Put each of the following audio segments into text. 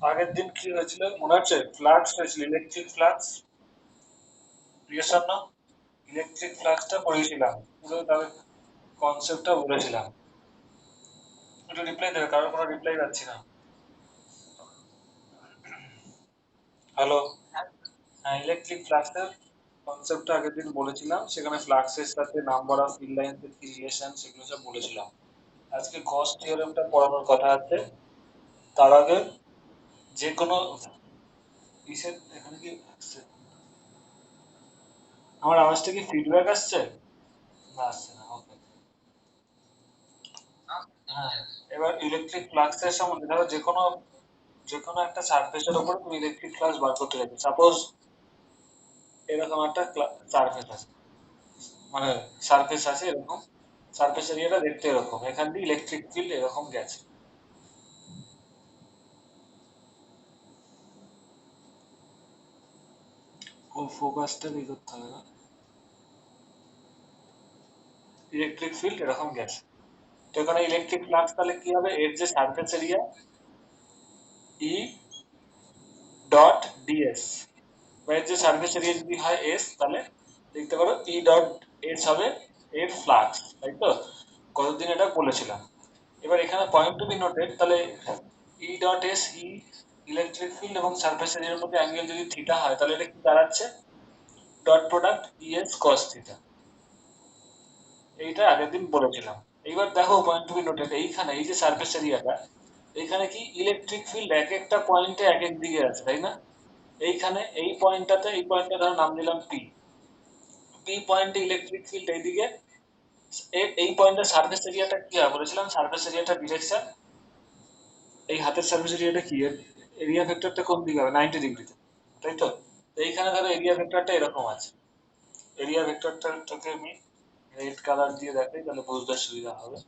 আগের দিন কি হয়েছিল মনে আছে? ফ্লাক্স হয়েছিল, ইলেকট্রিক ফ্লাক্স। ইয়েস না? ইলেকট্রিক ফ্লাক্সটা পড়িয়েছিলাম, পুরো তার কনসেপ্টটা বলেছিলাম। একটু রিপ্লাই দেবে, কারোর কোনো রিপ্লাই পাচ্ছি না। হ্যালো। হ্যাঁ, ইলেকট্রিক ফ্লাক্সের কনসেপ্টটা আগের দিন বলেছিলাম, সেখানে ফ্লাক্সের সাথে নাম্বার অফ ফিল্ড লাইন্সের কি রিলেশন সেগুলো সব বলেছিলাম। আজকে গস থিওরেমটা পড়ানোর কথা আছে। তার আগে যে কোনো ইসের এখানে কি আসছে? আমার আওয়াজটা কি ফিডব্যাক আসছে? না, আসছে না, ওকে। হ্যাঁ, এবার ইলেকট্রিক ফ্লাক্সের সম্বন্ধে ধরো যে কোনো একটা সারফেসের উপরে তুমি ইলেকট্রিক ফ্লাক্স বার করতে যাচ্ছ। সাপোজ এরকম একটা সারফেস আছে, মানে সারফেস আছে এরকম, সারফেস এরিয়াটা দেখতে এরকম, এখান দিয়ে ইলেকট্রিক ফিল্ড এরকম গেছে। ও ফোকাসটা কি করতে হবে না, ইলেকট্রিক ফিল্ড এরকম গেছে। তো এখানে ইলেকট্রিক ফ্লাক্স তাহলে কি হবে, এর যে সারফেস এরিয়া ই ডট ডিএস, বা এর যে সারফেস এরিয়া যদি হয় এস, তাহলে দেখতে পারো ই ডট এস হবে এর ফ্লাক্স, তাই তো? কতদিন এটা বলেছিলাম। এবার এখানে পয়েন্ট টু বি নোটেড, তাহলে ই ডট এস, ই ইলেকট্রিক ফিল্ড এবং সারফেস এরিয়ার মধ্যে অ্যাঙ্গেল যদি থিটা হয়, তাহলে এটা কি দাঁড়াচ্ছে, ডট প্রোডাক্ট ইএস কস থিটা। এইটা আগের দিন বলেছিলাম। এইবার দেখো পয়েন্ট টু বি নোটেড, এইখানে এই যে সারফেস এরিয়াটা, এইখানে কি ইলেকট্রিক ফিল্ড এক একটা পয়েন্টে এক এক দিকে আছে, তাই না? এইখানে এই পয়েন্টটাতে, এই পয়েন্টটা ধরো নাম দিলাম পি, পি পয়েন্টে ইলেকট্রিক ফিল্ড এইদিকে, এই পয়েন্টের সারফেস এরিয়াটা কি হয় বলেছিলাম, সারফেস এরিয়াটা ডিরেকশন, এই হাতের সারফেস এরিয়াটা কি, এরিয়া ভেক্টরটা কোন দিকে হবে, 90 ডিগ্রিতে, তাই তো? তো এইখানে ধরো এরিয়া ভেক্টরটা এরকম আছে। এরিয়া ভেক্টরটাকে আমি রেড কালার দিয়ে দেখাই, তাহলে বুঝতে সুবিধা হবে।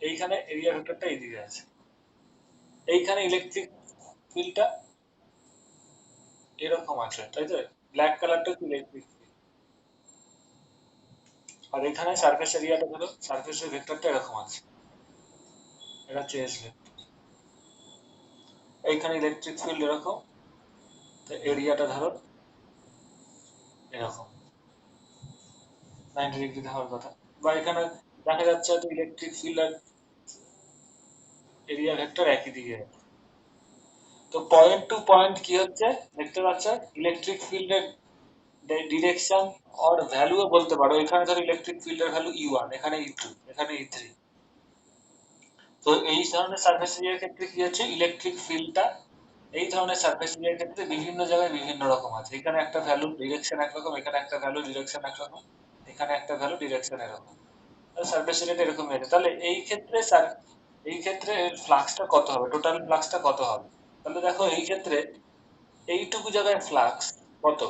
এইখানে এরিয়া ভেক্টরটা এইদিকে আছে, এইখানে ইলেকট্রিক ফিল্ডটা এরকম আছে, তাই তো? ব্ল্যাক কালারটা হচ্ছে ইলেকট্রিক ফিল্ড। আর এখানে সারফেস এরিয়াটা ধরো, সারফেসের ভেক্টরটা এরকম আছে, এটা হচ্ছে এস ভেক্টর। এইখানে ইলেকট্রিক ফিল্ড এরকম, তো এরিয়াটা ধরো এরকম 90 ডিগ্রিতে হওয়ার কথা। বা এখানে দেখা যাচ্ছে হয়তো ইলেকট্রিক ফিল্ড আর এরিয়া ভেক্টর একই দিকে আছে। তো পয়েন্ট টু পয়েন্ট কি হচ্ছে দেখতে পাচ্ছ, ইলেকট্রিক ফিল্ডের ডিরেকশন অর ভ্যালুও বলতে পারো। এখানে ধরো ইলেকট্রিক ফিল্ডের ভ্যালু ই1, এখানে ই2, এখানে ই3। তো এই ধরনের সারফেস এরিয়ার ক্ষেত্রে কি হচ্ছে, ইলেকট্রিক ফিল্ডটা এই ধরনের সারফেস এরিয়ার ক্ষেত্রে বিভিন্ন জায়গায় বিভিন্ন রকম আছে। এখানে একটা ভ্যালু ডিরেকশন একরকম, এখানে একটা ভ্যালু ডিরেকশন একরকম, এখানে একটা ভ্যালু ডিরেকশন এরকম। সারফেস এরিয়াটা এরকম হয়েছে, তাহলে এই ক্ষেত্রে ফ্লাক্সটা কত হবে, টোটাল ফ্লাক্সটা কত হবে? তাহলে দেখো এই ক্ষেত্রে এইটুকু জায়গায় ফ্লাক্স কত,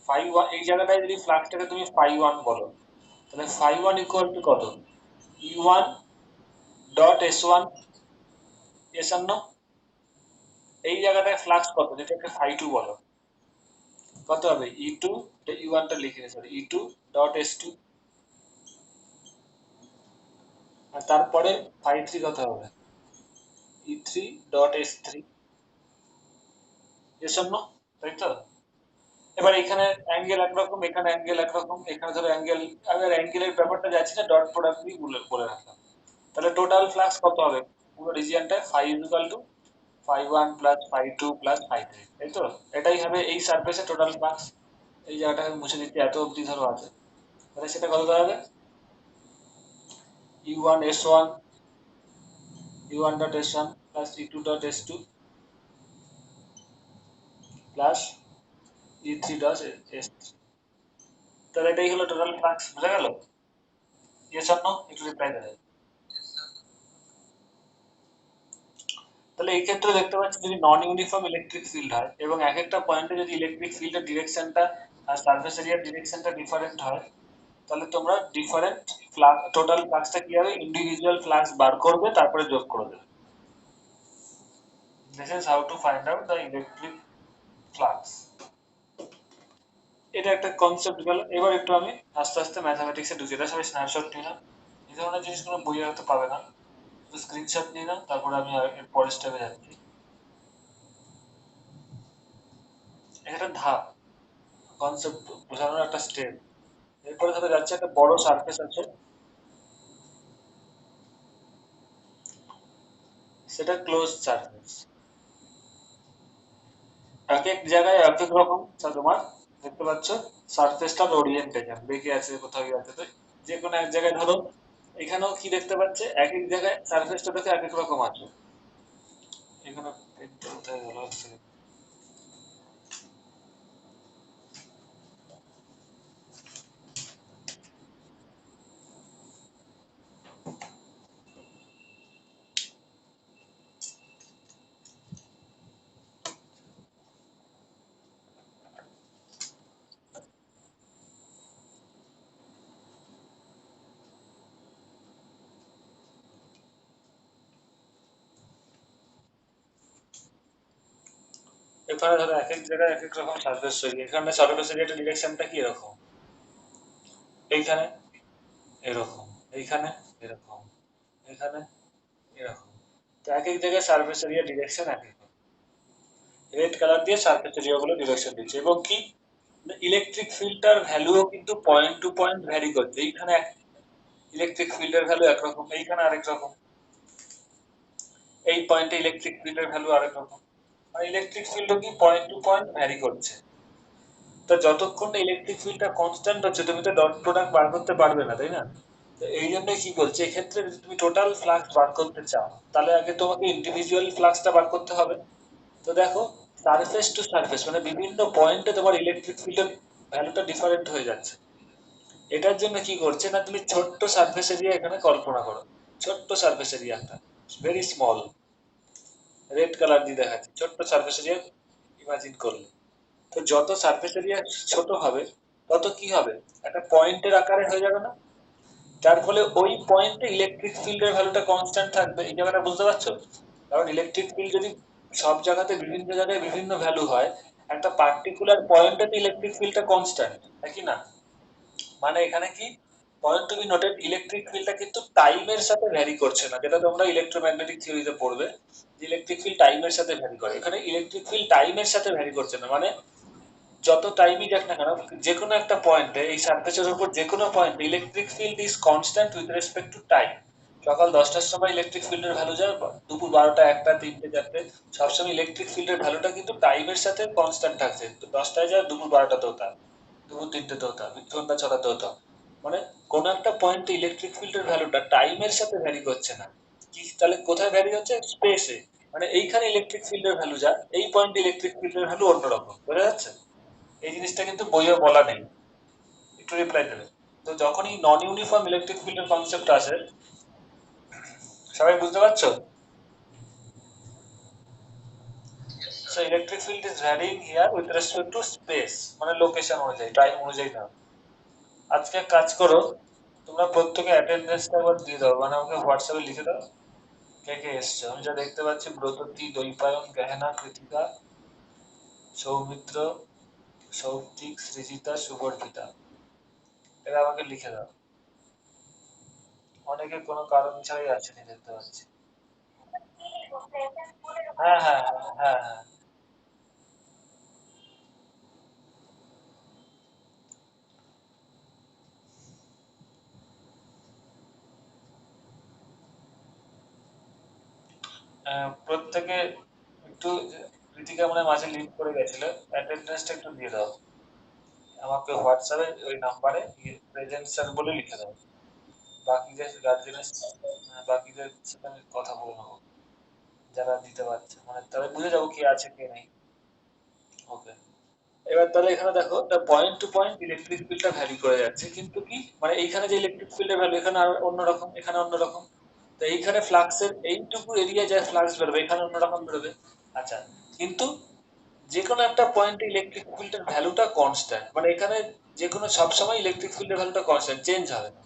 ফাই ওয়ান, এই জায়গাটায় যদি ফ্লাক্সটাকে তুমি ফাই ওয়ান বলো, তাহলে ফাই ওয়ান ইকুয়াল টু কত, ই one dot S one, S অন্য, এই জায়গাটায় ফ্লাক্স কত, যেটাকে ফাই টু বলো, কত হবে, ই টু, ই ওয়ানটা লিখে নে, সরি, ই টু ডট এস টু, আর তারপরে ফাই থ্রি কত হবে, ই three dot S three, S অন্য, তাই তো? এবার এখানে অ্যাঙ্গেল একরকম, এখানে অ্যাঙ্গেল একরকম, এখানে ধরো অ্যাঙ্গেল, আমি আর অ্যাঙ্গেলের ব্যাপারটা যাচ্ছি না, ডট প্রোডাক্ট দিয়ে বলে রাখলাম। তাহলে টোটাল ফ্লাক্স কত হবে পুরো রিজিয়নটায়, phi equal to phi one plus phi two plus phi three, তাই তো? এটাই হবে এই সারফেসে টোটাল ফ্লাক্স। এই জায়গাটা আমি মুছে দিচ্ছি, এত অবধি ধরো আছে, তাহলে সেটা কত দাঁড়াবে, E one S one, E one dot S one plus E two dot S two plus E three dot S three. তাহলে এটাই হলো টোটাল ফ্লাক্স, বুঝা গেল? ইয়েস অর নো, একটু রিপ্লাই দেবে। তাহলে এই ক্ষেত্রে দেখতে পাচ্ছি, যদি নন ইউনিফর্ম ইলেকট্রিক ফিল্ড হয় এবং এক একটা পয়েন্টে যদি ইলেকট্রিক ফিল্ডের ডিরেকশনটা আর সারফেস এরিয়ার ডিরেকশনটা ডিফারেন্ট হয়, তাহলে তোমরা ডিফারেন্ট টোটাল ফ্লাক্সটা কি হবে, ইন্ডিভিজুয়াল ফ্লাক্স বার করবে, তারপরে যোগ করে দেবে। This is how to find out the electric flux. এটা একটা কনসেপ্ট গেল। এবার একটু আমি আস্তে আস্তে ম্যাথামেটিক্সে ঢুকে, এটা সবাই স্ন্যাপশট নিলাম, এই ধরনের জিনিসগুলো বইয়ে হয়তো পাবে না। স্ক্রিনশট নিয়ে নাও, তারপরে আমি এর পরের স্টেপে যাচ্ছি। একটা ধাপ, কনসেপ্ট বোঝানোর একটা স্টেপ। এরপরে ধরো যাচ্ছে একটা বড় সারফেস আছে, সেটা ক্লোজ সারফেস। এক এক জায়গায় এক এক রকম তোমার দেখতে পাচ্ছ সারফেসটার ওরিয়েন্টেশন বেঁকে আছে, কোথাও আছে। তো যে কোনো এক জায়গায় ধরো এখানেও কি দেখতে পাচ্ছে, এক এক জায়গায় সারফেসটা দেখে এক এক রকম আছে। এখানে পেনটা কোথায় গেল, এক second। এখানে ধরো এক এক জায়গায় এক এক রকম সারফেস তৈরি। এখানে সারফেস এরিয়াটা ডিরেকশনটা কি এরকম, এইখানে এরকম, এইখানে এরকম, এখানে এরকম। তো এক এক জায়গায় সারফেস এরিয়া ডিরেকশন এক এক। রেড কালার দিয়ে সারফেস এরিয়া গুলো ডিরেকশন দিচ্ছে। এবং কি ইলেকট্রিক ফিল্ডটার ভ্যালুও কিন্তু পয়েন্ট টু পয়েন্ট ভ্যারি করছে। এইখানে ইলেকট্রিক ফিল্ডের ভ্যালু একরকম, এইখানে আরেক রকম, এই পয়েন্টে ইলেকট্রিক ফিল্ডের ভ্যালু আরেক রকম। আর ইলেকট্রিক ফিল্ডও কি পয়েন্ট টু পয়েন্ট ভ্যারি করছে। তো যতক্ষণ না ইলেকট্রিক ফিল্ডটা কনস্ট্যান্ট হচ্ছে তুমি তো ডট প্রোডাক্ট বার করতে পারবে না, তাই না? তো এই জন্য কি বলছে, এক্ষেত্রে যদি তুমি টোটাল ফ্লাক্স বার করতে চাও, তাহলে আগে তোমাকে ইন্ডিভিজুয়াল ফ্লাক্সটা বার করতে হবে। তো দেখো, সারফেস টু সারফেস মানে বিভিন্ন পয়েন্টে তোমার ইলেকট্রিক ফিল্ডের ভ্যালুটা ডিফারেন্ট হয়ে যাচ্ছে। এটার জন্য কি করছে না, তুমি ছোট্ট সারফেস এরিয়া এখানে কল্পনা করো। ছোট্ট সারফেস এরিয়া একটা, ভেরি স্মল, রেড কালার দিয়ে দেখাচ্ছে ছোট্ট সারফেস এরিয়া ইমাজিন করলে। তো যত সারফেস এরিয়া ছোট হবে, তত কি হবে, একটা পয়েন্টের আকারে হয়ে যাবে না? যার ফলে ওই পয়েন্টে ইলেকট্রিক ফিল্ডের ভ্যালুটা কনস্ট্যান্ট থাকবে। এই জায়গাটা বুঝতে পারছো? কারণ ইলেকট্রিক ফিল্ড যদি সব জায়গাতে বিভিন্ন জায়গায় বিভিন্ন ভ্যালু হয়, একটা পার্টিকুলার পয়েন্টে ইলেকট্রিক ফিল্ডটা কনস্ট্যান্ট, নাকি না? মানে এখানে কি, point to be noted, electric ফিল্ডটা কিন্তু টাইমের সাথে ভ্যারি করছে না, যেটা তোমরা ইলেকট্রোম্যাগনেটিক থিওরিতে পড়বে যে ইলেকট্রিক ফিল্ড টাইমের সাথে ভ্যারি করে। এখানে ইলেকট্রিক ফিল্ড টাইমের সাথে ভ্যারি করছে না। মানে যত টাইমই যাক না কেন, যে কোনো একটা পয়েন্টে এই সারফেসের উপর যে কোনো পয়েন্টে electric field is constant with respect to time. সকাল 10টার সময় ইলেকট্রিক ফিল্ডের ভ্যালু যায়, দুপুর 12টা, 1টা, 3টে, 4টে, সবসময় ইলেকট্রিক ফিল্ডের ভ্যালুটা কিন্তু টাইমের সাথে কনস্ট্যান্ট থাকছে। তো 10টায় যায়, দুপুর 12টাতেও তা, দুপুর 3টেতেও তা, সন্ধ্যা 6টাতেও তা। মানে কোন একটা পয়েন্টে ইলেকট্রিক ফিল্ডের ভ্যালুটা টাইমের সাথে ভ্যারি করছে না। কি তাহলে কোথায় ভ্যারি হচ্ছে, স্পেসে। মানে এইখানে ইলেকট্রিক ফিল্ডের ভ্যালু যা, এই পয়েন্টে ইলেকট্রিক ফিল্ডের ভ্যালু অন্যরকম, বোঝা যাচ্ছে? এই জিনিসটা কিন্তু বইয়ে বলা নেই, একটু রিপ্লাই দেবে। তো যখনই নন ইউনিফর্ম ইলেকট্রিক ফিল্ডের কনসেপ্ট আসে, সবাই বুঝতে পারছো? So electric field is varying here with respect to space, মানে লোকেশন অনুযায়ী, টাইম অনুযায়ী না। আজকে এক কাজ করো, তোমরা প্রত্যেকে অ্যাটেন্ডেন্সটা একবার দিয়ে দাও, মানে আমাকে হোয়াটসঅ্যাপে লিখে দাও কে কে এসছে। আমি যা দেখতে পাচ্ছি, ব্রততী, দৈপায়ন, গেহেনা, কৃতিকা, সৌমিত্র, সৌপ্তিক, সৃজিতা, সুবর্ধিতা, এরা আমাকে লিখে দাও। অনেকে কোনো কারণ ছাড়াই আসেনি দেখতে পাচ্ছি। হ্যাঁ হ্যাঁ হ্যাঁ হ্যাঁ হ্যাঁ। প্রত্যেকে একটু, কৃতিকা মনে হয় মাঝে লিভ করে গেছিল, অ্যাটেন্ডেন্সটা একটু দিয়ে দাও আমাকে হোয়াটসঅ্যাপে ওই নাম্বারে, প্রেজেন্ট স্যার বলে লিখে দাও। বাকিদের গার্জেনের, বাকিদের সাথে আমি কথা বলে নেবো, যারা দিতে পারছে, মানে তাহলে বুঝে যাবো কে আছে কে নেই। ওকে। এবার তাহলে এখানে দেখো, পয়েন্ট টু পয়েন্ট ইলেকট্রিক ফিল্ডটা ভ্যারি করে যাচ্ছে, কিন্তু কি মানে এইখানে যে ইলেকট্রিক ফিল্ডের ভ্যালু এখানে আর অন্যরকম, এখানে অন্যরকম। তো এইখানে ফ্লাক্সের এইটুকু এরিয়া যা ফ্লাক্স বেরোবে, এখানে অন্যরকম বেরোবে। আচ্ছা, কিন্তু যে কোনো একটা পয়েন্টে ইলেকট্রিক ফিল্ডের ভ্যালুটা কনস্ট্যান্ট, মানে এখানে যে কোনো সবসময় ইলেকট্রিক ফিল্ডের ভ্যালুটা কনস্ট্যান্ট, চেঞ্জ হবে না।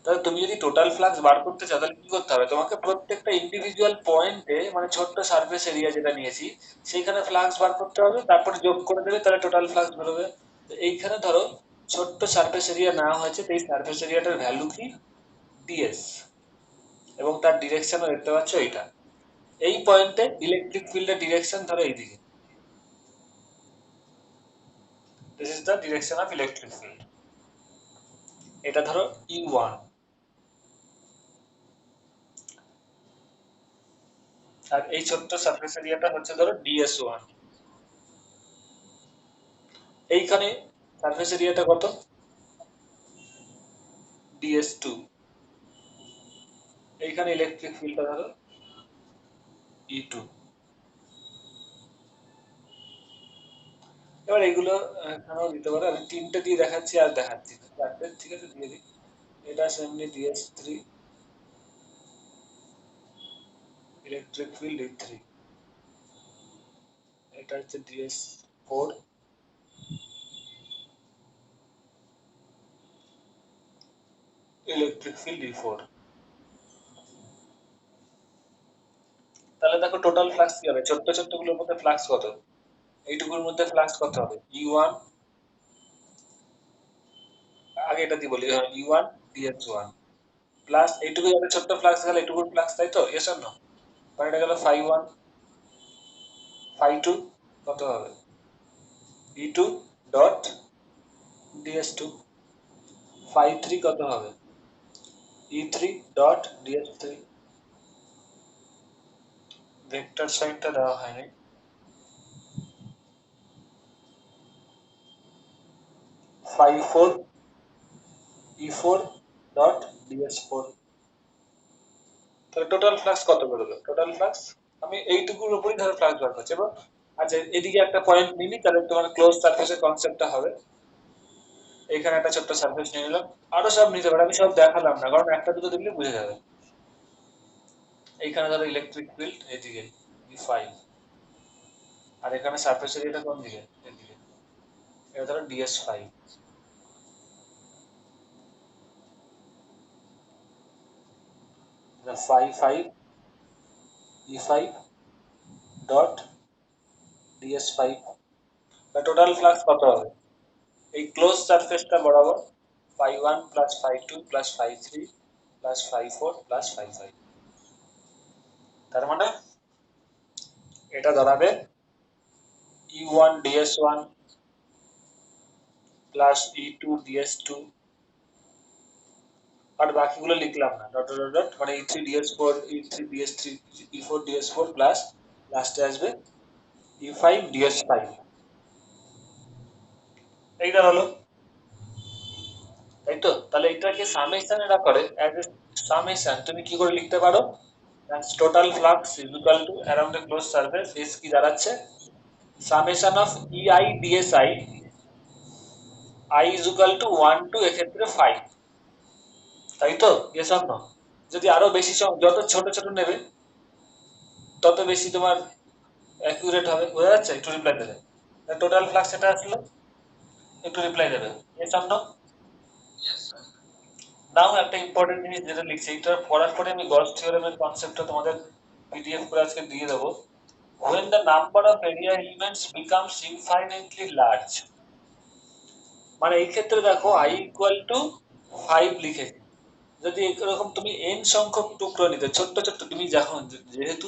তাহলে তুমি যদি টোটাল ফ্লাক্স বার করতে চাও, তাহলে কি করতে হবে, তোমাকে প্রত্যেকটা ইন্ডিভিজুয়াল পয়েন্টে, মানে ছোট্ট সারফেস এরিয়া যেটা নিয়েছি, সেইখানে ফ্লাক্স বার করতে হবে, তারপরে যোগ করে দেবে, তাহলে টোটাল ফ্লাক্স বেরোবে। তো এইখানে ধরো ছোট্ট সারফেস এরিয়া নেওয়া হয়েছে, তো এই সারফেস এরিয়াটার ভ্যালু কি, ডিএস। এবং তার ডিরেকশনও দেখতে পাচ্ছ এইটা। এই পয়েন্টে ইলেকট্রিক ফিল্ডের ডিরেকশন ধরো এইদিকে, this is the direction of electric field. এটা ধরো E1, আর এই ছোট্ট সারফেস এরিয়াটা হচ্ছে ধরো DS1। এইখানে সারফেস এরিয়াটা কত? DS2। এইখানে ইলেকট্রিক ফিল্ডটা ধরো E2। এবার এগুলো এখানেও দিতে পারো, আমি তিনটে দিয়ে দেখাচ্ছি আর দেখাচ্ছি না, চারটে ঠিক আছে দিয়ে দিই। এটা সেমনি DS3, ইলেকট্রিক ফিল্ড E3। এটা হচ্ছে DS4, ইলেকট্রিক ফিল্ড E4। তাহলে দেখো টোটাল ফ্লাক্স কি হবে, ছোট্ট ছোট্ট গুলোর মধ্যে ফ্লাক্স কত, এইটুকুর মধ্যে ফ্লাক্স কত হবে, E1, আগে এটা দিয়ে বলি, E1 DS1 প্লাস এইটুকু যাবে ছোট্ট ফ্লাক্স গেলে এইটুকুর ফ্লাক্স, তাই তো? Yes or no? মানে এটা গেল φ1, φ2 কত হবে, E2 ডট DS2, φ3 কত হবে, E3 ডট DS3। ভেক্টর সাইনটা দেওয়া হয়নি। φ4 E4 ডট DS4। তাহলে টোটাল ফ্লাক্স কত বেরোলো, টোটাল ফ্লাক্স আমি এইটুকুর উপরই ধরো ফ্লাক্স বার করছি। এবার আচ্ছা এদিকে একটা পয়েন্ট নিলি, তাহলে তোমার ক্লোজ সারফেসের কনসেপ্টটা হবে। এখানে একটা ছোট্ট সারফেস নিয়ে নিলাম, আরো সব নিতে পারে, আমি সব দেখালাম না কারণ একটা দুটো দেখলে বুঝে যাবে। এইখানে ধরো ইলেকট্রিক ফিল্ড এদিকে E5, আর এখানে সারফেস এরিয়াটা কোন দিকে, এদিকে, এটা ধরো DS5। φ5 E5 dot DS5। Total flux কত হবে এই ক্লোজ সারফেসটা বরাবর, φ1 প্লাস φ2 প্লাস φ3 প্লাস φ4 প্লাস φ5। তার মানে এটা দাঁড়াবে E1 DS1 plus E2 DS2, আর বাকিগুলো লিখলাম না, ডট ডট ডট, মানে E3 DS4, E3 DS3, E4 DS4 plus লাস্টে আসবে E5 DS5। এইটা হলো, তাই তো? তাহলে এটাকে সামেশন এরা করে, অ্যাজ এ সামেশন তুমি কি করে লিখতে পারো, total flux is equal to around a close surface is কি দাঁড়াচ্ছে, summation of EI DSI, I is equal to 1 to এক্ষেত্রে 5, তাই তো? Yes or no? যদি আরো বেশি যত ছোট ছোট নেবে তত বেশি তোমার অ্যাকুরেট হবে, বোঝা যাচ্ছে? একটু রিপ্লাই দেবে, টোটাল ফ্লাক্স এটা আসলো, একটু রিপ্লাই দেবে, ইয়েস অর নো? নাও একটা ইম্পর্টেন্ট জিনিস যেটা লিখছি, এটা পড়ার পরে আমি গস থিওরেমের কনসেপ্টটা তোমাদের পিডিএফ করে আজকে দিয়ে দেবো। when the number of area elements becomes infinitely large, মানে এই ক্ষেত্রে দেখো I ইকুয়াল টু 5 লিখেছি, যদি এরকম তুমি n সংখ্যক টুকরো নিতে ছোট্ট ছোট্ট, তুমি যখন যেহেতু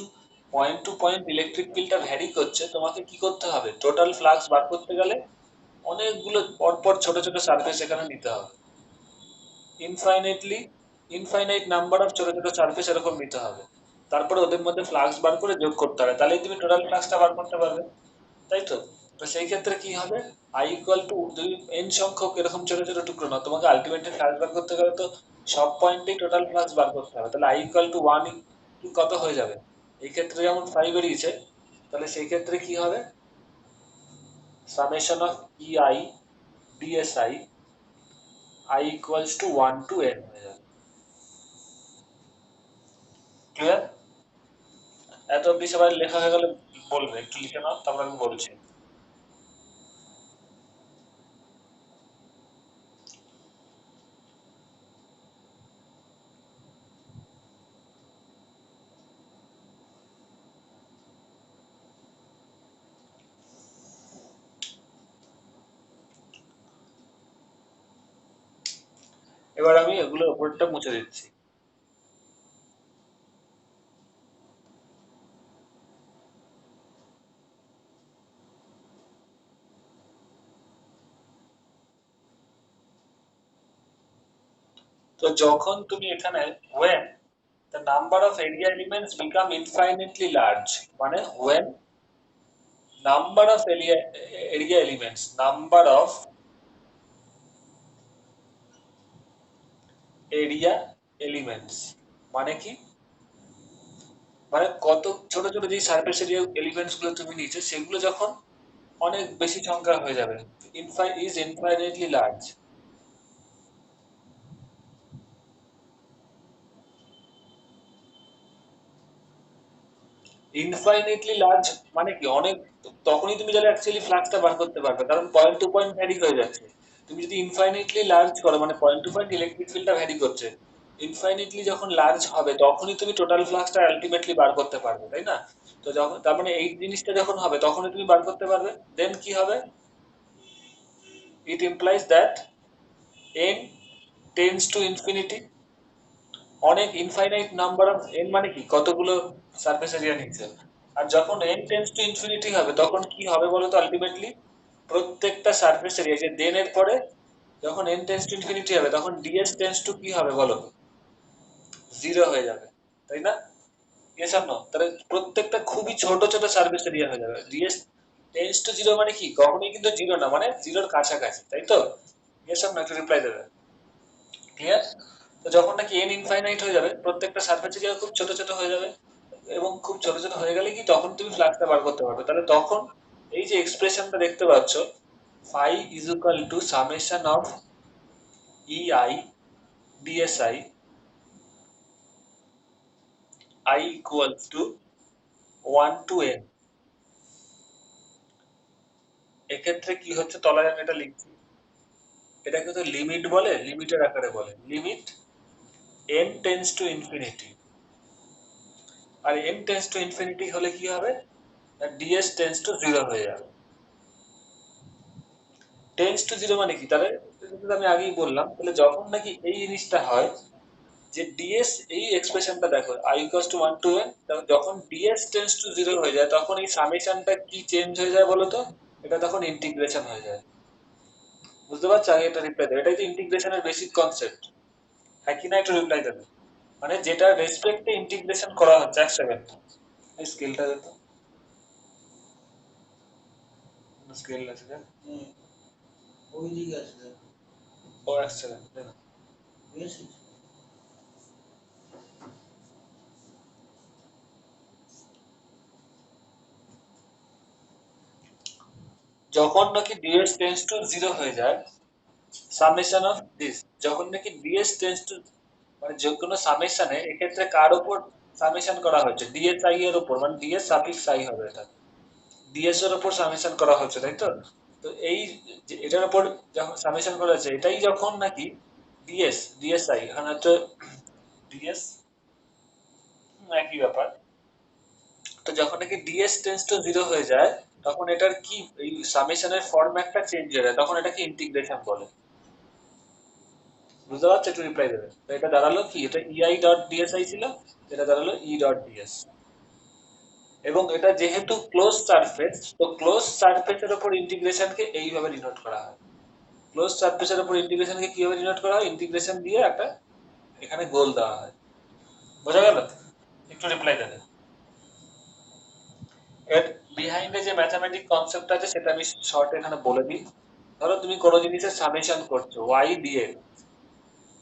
পয়েন্ট টু পয়েন্ট ইলেকট্রিক ফিল্ডটা ভ্যারি করছে, তোমাকে কি করতে হবে, টোটাল ফ্লাক্স বার করতে গেলে অনেকগুলো পরপর ছোট ছোট সারফেস এখানে নিতে হবে, ইনফাইনাইটলি ইনফাইনাইট নাম্বার অফ ছোট ছোট সারফেস এরকম নিতে হবে, তারপরে ওদের মধ্যে ফ্লাক্স বার করে যোগ করতে হবে, তাহলেই তুমি টোটাল ফ্লাক্সটা বার করতে পারবে, তাই তো? তো সেই ক্ষেত্রে কি হবে, I ইকুয়াল টু যদি n সংখ্যক এরকম ছোট ছোট টুকরো না, তোমাকে আলটিমেটলি ফ্লাক্স বার করতে গেলে তো সব পয়েন্টেই টোটাল ফ্লাক্স বার করতে হবে, তাহলে I ইকুয়াল টু 1 কত হয়ে যাবে, এই ক্ষেত্রে যেমন 5 বেরিয়েছে, তাহলে সেই ক্ষেত্রে কি হবে, summation of EI DSI, I equals to 1 to n হয়ে যাবে। ক্লিয়ার? এত অব্দি সবাই লেখা হয়ে গেলে বলবে, একটু লিখে নাও, তারপর আমি বলছি। এবার আমি এগুলো উপরটা মুছে দিচ্ছি। তো যখন তুমি এখানে when the number of area elements become infinitely large, মানে when number of area elements, number of area elements মানে কি, মানে কত ছোট ছোট যে সারফেস এরিয়া এলিমেন্টস গুলো তুমি নিয়েছো সেগুলো যখন অনেক বেশি সংখ্যা হয়ে যাবে, is infinitely large। Infinitely large মানে কি, অনেক, তখনই তুমি যারা অ্যাকচুয়ালি ফ্লাক্সটা বার করতে পারবে, কারণ পয়েন্ট টু পয়েন্ট ভ্যারি হয়ে যাচ্ছে। তুমি যদি ইনফাইনাইটলি লার্জ করো মানে পয়েন্ট টু পয়েন্ট ইলেকট্রিক ফিল্ডটা ভ্যারি করছে, ইনফাইনাইটলি যখন লার্জ হবে তখনই তুমি টোটাল ফ্লাক্সটা আলটিমেটলি বার করতে পারবে, তাই না? তো যখন তার মানে এই জিনিসটা যখন হবে তখনই তুমি বার করতে পারবে, দেন কি হবে, ইট implies that n tends to infinity, অনেক ইনফাইনাইট নাম্বার অফ n মানে কি কতগুলো সারফেস এরিয়া নিচ্ছে। আর যখন n টেন্ডস টু ইনফিনিটি হবে তখন কি হবে বলো তো, আলটিমেটলি প্রত্যেকটা সারফেস এরিয়া যে দেন এর পরে যখন n টেন্ডস টু ইনফিনিটি হবে তখন ds টেন্ডস টু কি হবে বলো, জিরো হয়ে যাবে, তাই না? Yes or no? তাহলে প্রত্যেকটা খুবই ছোট ছোট সারফেস এরিয়া হয়ে যাবে। ds টেন্ডস টু জিরো মানে কি, কখনোই কিন্তু জিরো না, মানে জিরোর কাছাকাছি, তাই তো? ইয়েস অর নো, একটু রিপ্লাই দেবে। ক্লিয়ার? তো যখন নাকি n ইনফাইনাইট হয়ে যাবে প্রত্যেকটা সারফেস এরিয়া খুব ছোট ছোট হয়ে যাবে, এবং খুব ছোট ছোট হয়ে গেলে কি তখন তুমি ফ্লাক্সটা বার করতে পারবে। তাহলে তখন এই যে এক্সপ্রেশনটা দেখতে পাচ্ছ, phi is equal to summation of ei dsi I equals to 1 to n। এক্ষেত্রে কি হচ্ছে, তলায় আমি এটা লিখছি, এটাকে তো লিমিট বলে, লিমিটের আকারে বলে, limit n tends to infinity. আর n টেন্ডস টু ইনফিনিটি হলে কি হবে, ds টেন্ডস টু জিরো হয়ে যাবে। টেন্ডস টু জিরো মানে কি, তাহলে আমি আগেই বললাম, তাহলে যখন নাকি এই জিনিসটা হয় যে ds, এই এক্সপ্রেশনটা দেখো i equals to 1 to n, যখন ds টেন্ডস টু জিরো হয়ে যায় তখন এই সামেশনটা কি চেঞ্জ হয়ে যায় বলো তো, এটা তখন ইন্টিগ্রেশন হয়ে যায়। বুঝতে পারছো? আগে এটা রিপ্লাই দেবে, এটাই তো ইন্টিগ্রেশনের বেসিক কনসেপ্ট, হ্যাঁ কি না, একটু রিপ্লাই দেবে। মানে যেটা রেসপেক্টে ইন্টিগ্রেশন করা হচ্ছে, এক সেকেন্ড এই স্কেলটা দিত, স্কেল আছে দেখ, ওই দিকে আছে দেখ, ও এক সেকেন্ড দেখ, যখন নাকি ds টেন্ডস টু জিরো হয়ে যায়, সামেশন অফ দিস, যখন নাকি ds টেন্ডস টু, মানে যে কোনো সামেশনে এক্ষেত্রে কার উপর সামেশন করা হচ্ছে, dsi এর উপর, মানে ds সাফিক্স i হবে, এটা ds এর উপর সামেশন করা হচ্ছে, তাই তো? তো এই এটার উপর যখন সামেশন করা হচ্ছে, এটাই যখন নাকি dsi এখানে হচ্ছে ds, একই ব্যাপার। তো যখন নাকি ds টেন্ডস টু জিরো হয়ে যায় তখন এটার কি, এই সামেশনের ফরম্যাটটা চেঞ্জ হয়ে যায়, তখন এটাকে ইন্টিগ্রেশন বলে। বুঝতে পারছো? একটু রিপ্লাই দেবে। তো এটা দাঁড়ালো কি, এটা ei ডট dsi ছিল, এটা দাঁড়ালো e ডট ds। এবং এটা যেহেতু ক্লোজ সারফেস, তো ক্লোজ সারফেসের উপর ইন্টিগ্রেশনকে এইভাবে ডিনোট করা হয়। ক্লোজ সারফেসের উপর ইন্টিগ্রেশনকে কিভাবে ডিনোট করা হয়, ইন্টিগ্রেশন দিয়ে একটা এখানে গোল দেওয়া হয়। বোঝা গেল? একটু রিপ্লাই দেবে। এর বিহাইন্ডে যে ম্যাথমেটিক কনসেপ্ট আছে সেটা আমি শর্ট এখানে বলে দিই। ধরো তুমি কোনো জিনিসের সামেশন করছো y dx,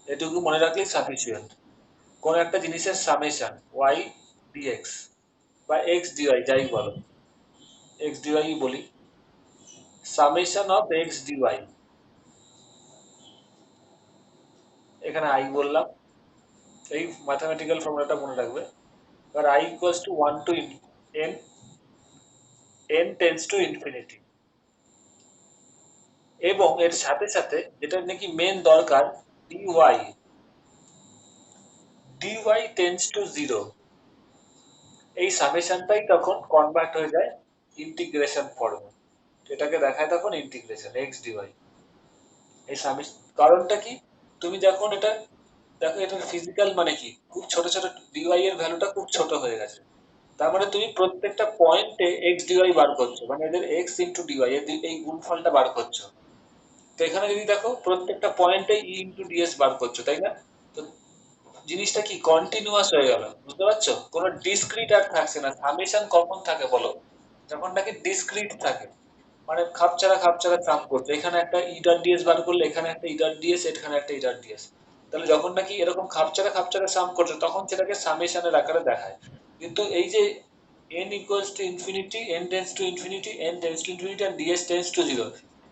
এটুকু মনে রাখলেই সাফিসিয়েন্ট। কোন একটা জিনিসের সামেশন y dx বা x dy, যাই বলো, x dy বলি, সামেশন অফ x dy, এখানে i বললাম, এই ম্যাথমেটিক্যাল ফর্মুলাটা মনে রাখবে। এবার i equals to 1 to n, n tends to infinity, এবং এর সাথে সাথে যেটা নাকি মেন দরকার, dy, dy tends to zero, এই সামেশনটাই তখন কনভার্ট হয়ে যায় ইন্টিগ্রেশন ফর্মে, এটাকে দেখায় তখন ইন্টিগ্রেশন x dy। এই সামেশন কারণটা কি, তুমি যখন এটা দেখো, এটা ফিজিক্যাল মানে কি, খুব ছোট ছোট dy এর ভ্যালুটা খুব ছোট হয়ে গেছে, তার মানে তুমি প্রত্যেকটা পয়েন্টে x dy বার করছো, মানে এদের x ইন্টু dy এর এই গুণফলটা বার করছো। তো এখানে যদি দেখো প্রত্যেকটা পয়েন্টে e ইন্টু ds বার করছো, তাই না? তো জিনিসটা কি কন্টিনিউয়াস হয়ে গেল, বুঝতে পারছো? কোনো ডিসক্রিট আর থাকছে না। সামেশন কখন থাকে বলো? যখন নাকি ডিসক্রিট থাকে, মানে খাপছাড়া খাপছাড়া চাপ করছে, এখানে একটা ইডার ডিএস বার করলে এখানে একটা ইডার ডিএস, এখানে একটা ইডার ডিএস। তাহলে যখন নাকি এরকম খাপছাড়া খাপছাড়া সাম করছে তখন সেটাকে সামেশনের আকারে দেখায়। কিন্তু এই যে n equals to infinity, n tends to infinity, n tends to infinity আর ds টেন্স টু জিরো,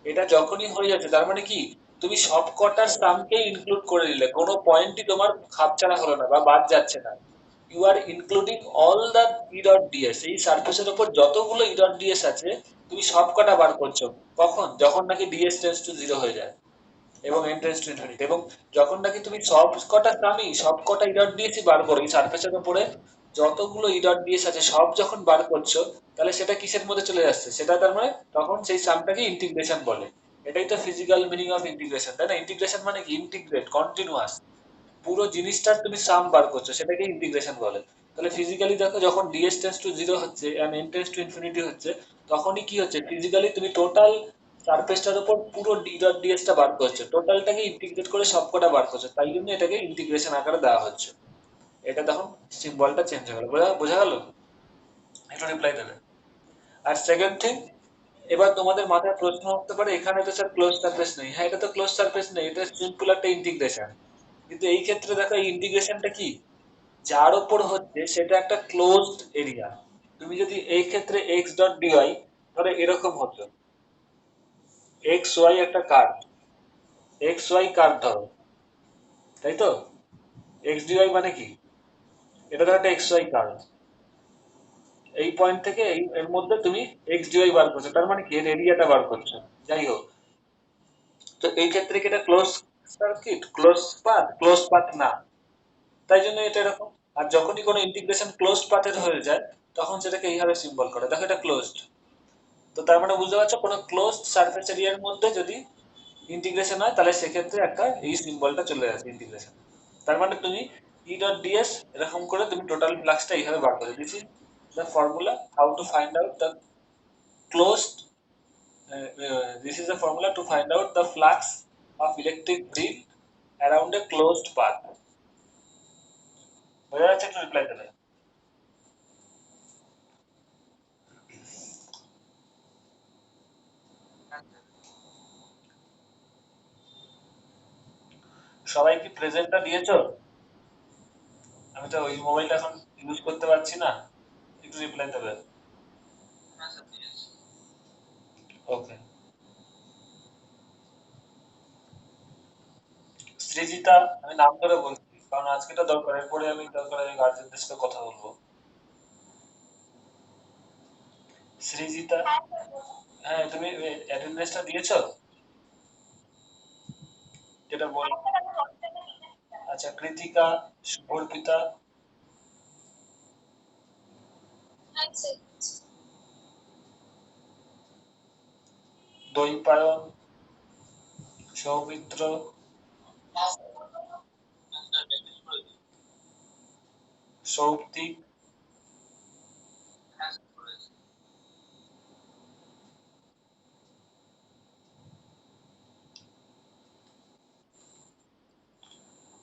এটা যখনই হয়ে যাচ্ছে তার মানে কি তুমি সব কটা সামকে ইনক্লুড করে দিলে, কোনো পয়েন্টই তোমার খাপছাড়া হলো না বা বাদ যাচ্ছে না। You are including all the E dot DS, এই সারফেসের উপর যতগুলো ই ডট ডিএস আছে তুমি সব কটা বার করছো। কখন? যখন নাকি ডিএস টেন্স টু জিরো হয়ে যায় এবং এন টেন্স টু ইনফিনিটি, এবং যখন নাকি তুমি সব কটা সামই সব কটা ই ডট ডিএসই বার করো, এই সারফেসের উপরে যতগুলো ই ডট ডিএস আছে সব যখন বার করছো, তাহলে সেটা কিসের মধ্যে চলে যাচ্ছে? সেটা তার মানে তখন সেই সামটাকে ইন্টিগ্রেশন বলে। এটাই তো ফিজিক্যাল মিনিং অফ ইন্টিগ্রেশন, তাই না? ইন্টিগ্রেশন মানে কি? ইন্টিগ্রেট, কন্টিনিউয়াস, পুরো জিনিসটার তুমি সাম বার করছো, সেটাকে ইন্টিগ্রেশন বলে। তাহলে ফিজিক্যালি দেখো, যখন ডিএস টেন্স টু জিরো হচ্ছে and n tends to infinity হচ্ছে, তখনই কি হচ্ছে? ফিজিক্যালি তুমি টোটাল সারফেসটার উপর পুরো ডি ডট ডিএস টা বার করছো, টোটালটাকে ইন্টিগ্রেট করে সবকটা বার করছো, তাই জন্য এটাকে ইন্টিগ্রেশন আকারে দেওয়া হচ্ছে। এটা তখন সিম্বলটা চেঞ্জ হয়ে গেল। বোঝা বোঝা গেল? একটু রিপ্লাই দেবে। আর সেকেন্ড থিং, এবার তোমাদের মাথায় প্রশ্ন হতে পারে এখানে তো স্যার ক্লোজ সারফেস নেই। হ্যাঁ, এটা তো ক্লোজ সারফেস নেই, এটা সিম্পল একটা ইন্টিগ্রেশন। কিন্তু এই ক্ষেত্রে দেখো এই ইন্টিগ্রেশনটা কি, যার উপর হচ্ছে সেটা একটা ক্লোজড এরিয়া। তুমি যদি এই ক্ষেত্রে এক্স ডট ডিওয়াই ধরো এরকম হতো, এক্স ওয়াই একটা কার্ভ, এক্স ওয়াই কার্ভ ধরো, তাই তো? এক্স ডিওয়াই মানে কি? এটা ধরো একটা এক্স ওয়াই কার্ভ, এই পয়েন্ট থেকে এই এর মধ্যে তুমি এক্স ডিওয়াই বার করছো, তার মানে কি এর এরিয়াটা বার করছো। যাই হোক, তো এই ক্ষেত্রে কি এটা close circuit, close path? Close path না, তাই জন্য এটা এরকম। আর যখনই কোনো ইন্টিগ্রেশন ক্লোজড পাথের হয়ে যায় তখন সেটাকে এইভাবে সিম্বল করে, দেখো এটা ক্লোজড। তো তার মানে বুঝতে পারছো, কোনো ক্লোজড সারফেস এরিয়ার মধ্যে যদি ইন্টিগ্রেশন হয় তাহলে সেক্ষেত্রে একটা এই সিম্বলটা চলে আসে ইন্টিগ্রেশন। তার মানে তুমি ই ডট ডিএস এরকম করে তুমি টোটাল ফ্লাক্সটা এইভাবে বার করে, this is the formula how to find out the closed, this is the formula to find out the flux of electric field around a closed path. বোঝা যাচ্ছে? একটু রিপ্লাই দেবে। সবাই কি প্রেজেন্টটা দিয়েছো? আমি তো ওই মোবাইলটা এখন ইউজ করতে পারছি না, একটু রিপ্লাই দেবে। ওকে। সৃজিতা, আমি নাম ধরে বলছি কারণ আজকেটা দরকার, এরপরে আমি দরকার আমি গার্জেনদের সাথে কথা বলবো। সৃজিতা, হ্যাঁ তুমি অ্যাটেন্ডেন্সটা দিয়েছো যেটা বল? আচ্ছা, কৃতিকা, অর্পিতা, দৈপায়ন, সৌমিত্র, সৌপ্তিক।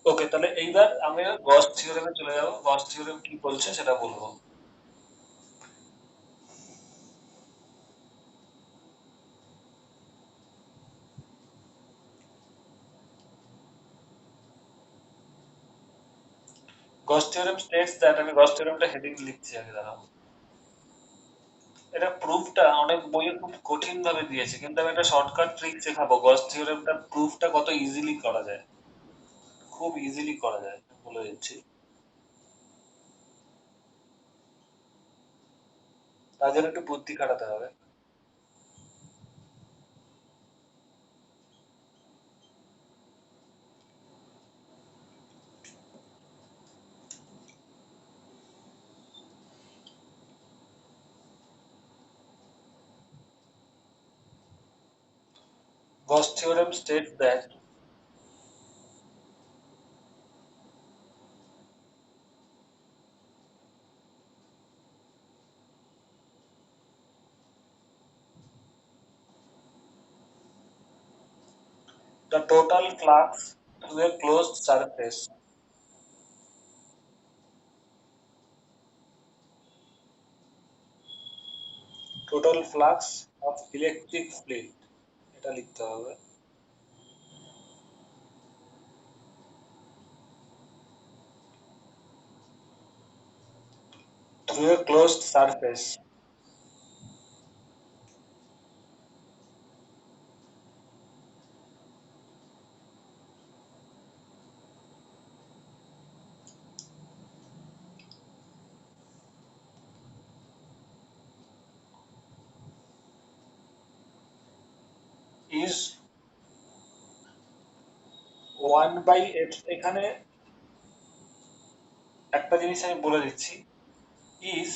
ওকে, তাহলে এইবার আমি গস থিওরেমে চলে যাবো, গস থিওরেম কি বলছে সেটা বলবো। গস থিওরেম স্টেটস দ্যাট, আমি গস থিওরেমটা হেডিং লিখছি আগে, দাঁড়াও। এটা প্রুফটা অনেক বইয়ে খুব কঠিন ভাবে দিয়েছে, কিন্তু আমি একটা শর্টকাট ট্রিক শেখাবো গস থিওরেমটা প্রুফটা কত ইজিলি করা যায়। খুব ইজিলি করা যায়, বলে দিচ্ছি। তার জন্য একটু বুদ্ধি খাটাতে হবে। Gauss theorem states that the total flux through a closed surface total flux of electric field, এটা লিখতে হবে। through a closed surface is 1/f। এখানে একটা জিনিস আমি বলে দিচ্ছি, is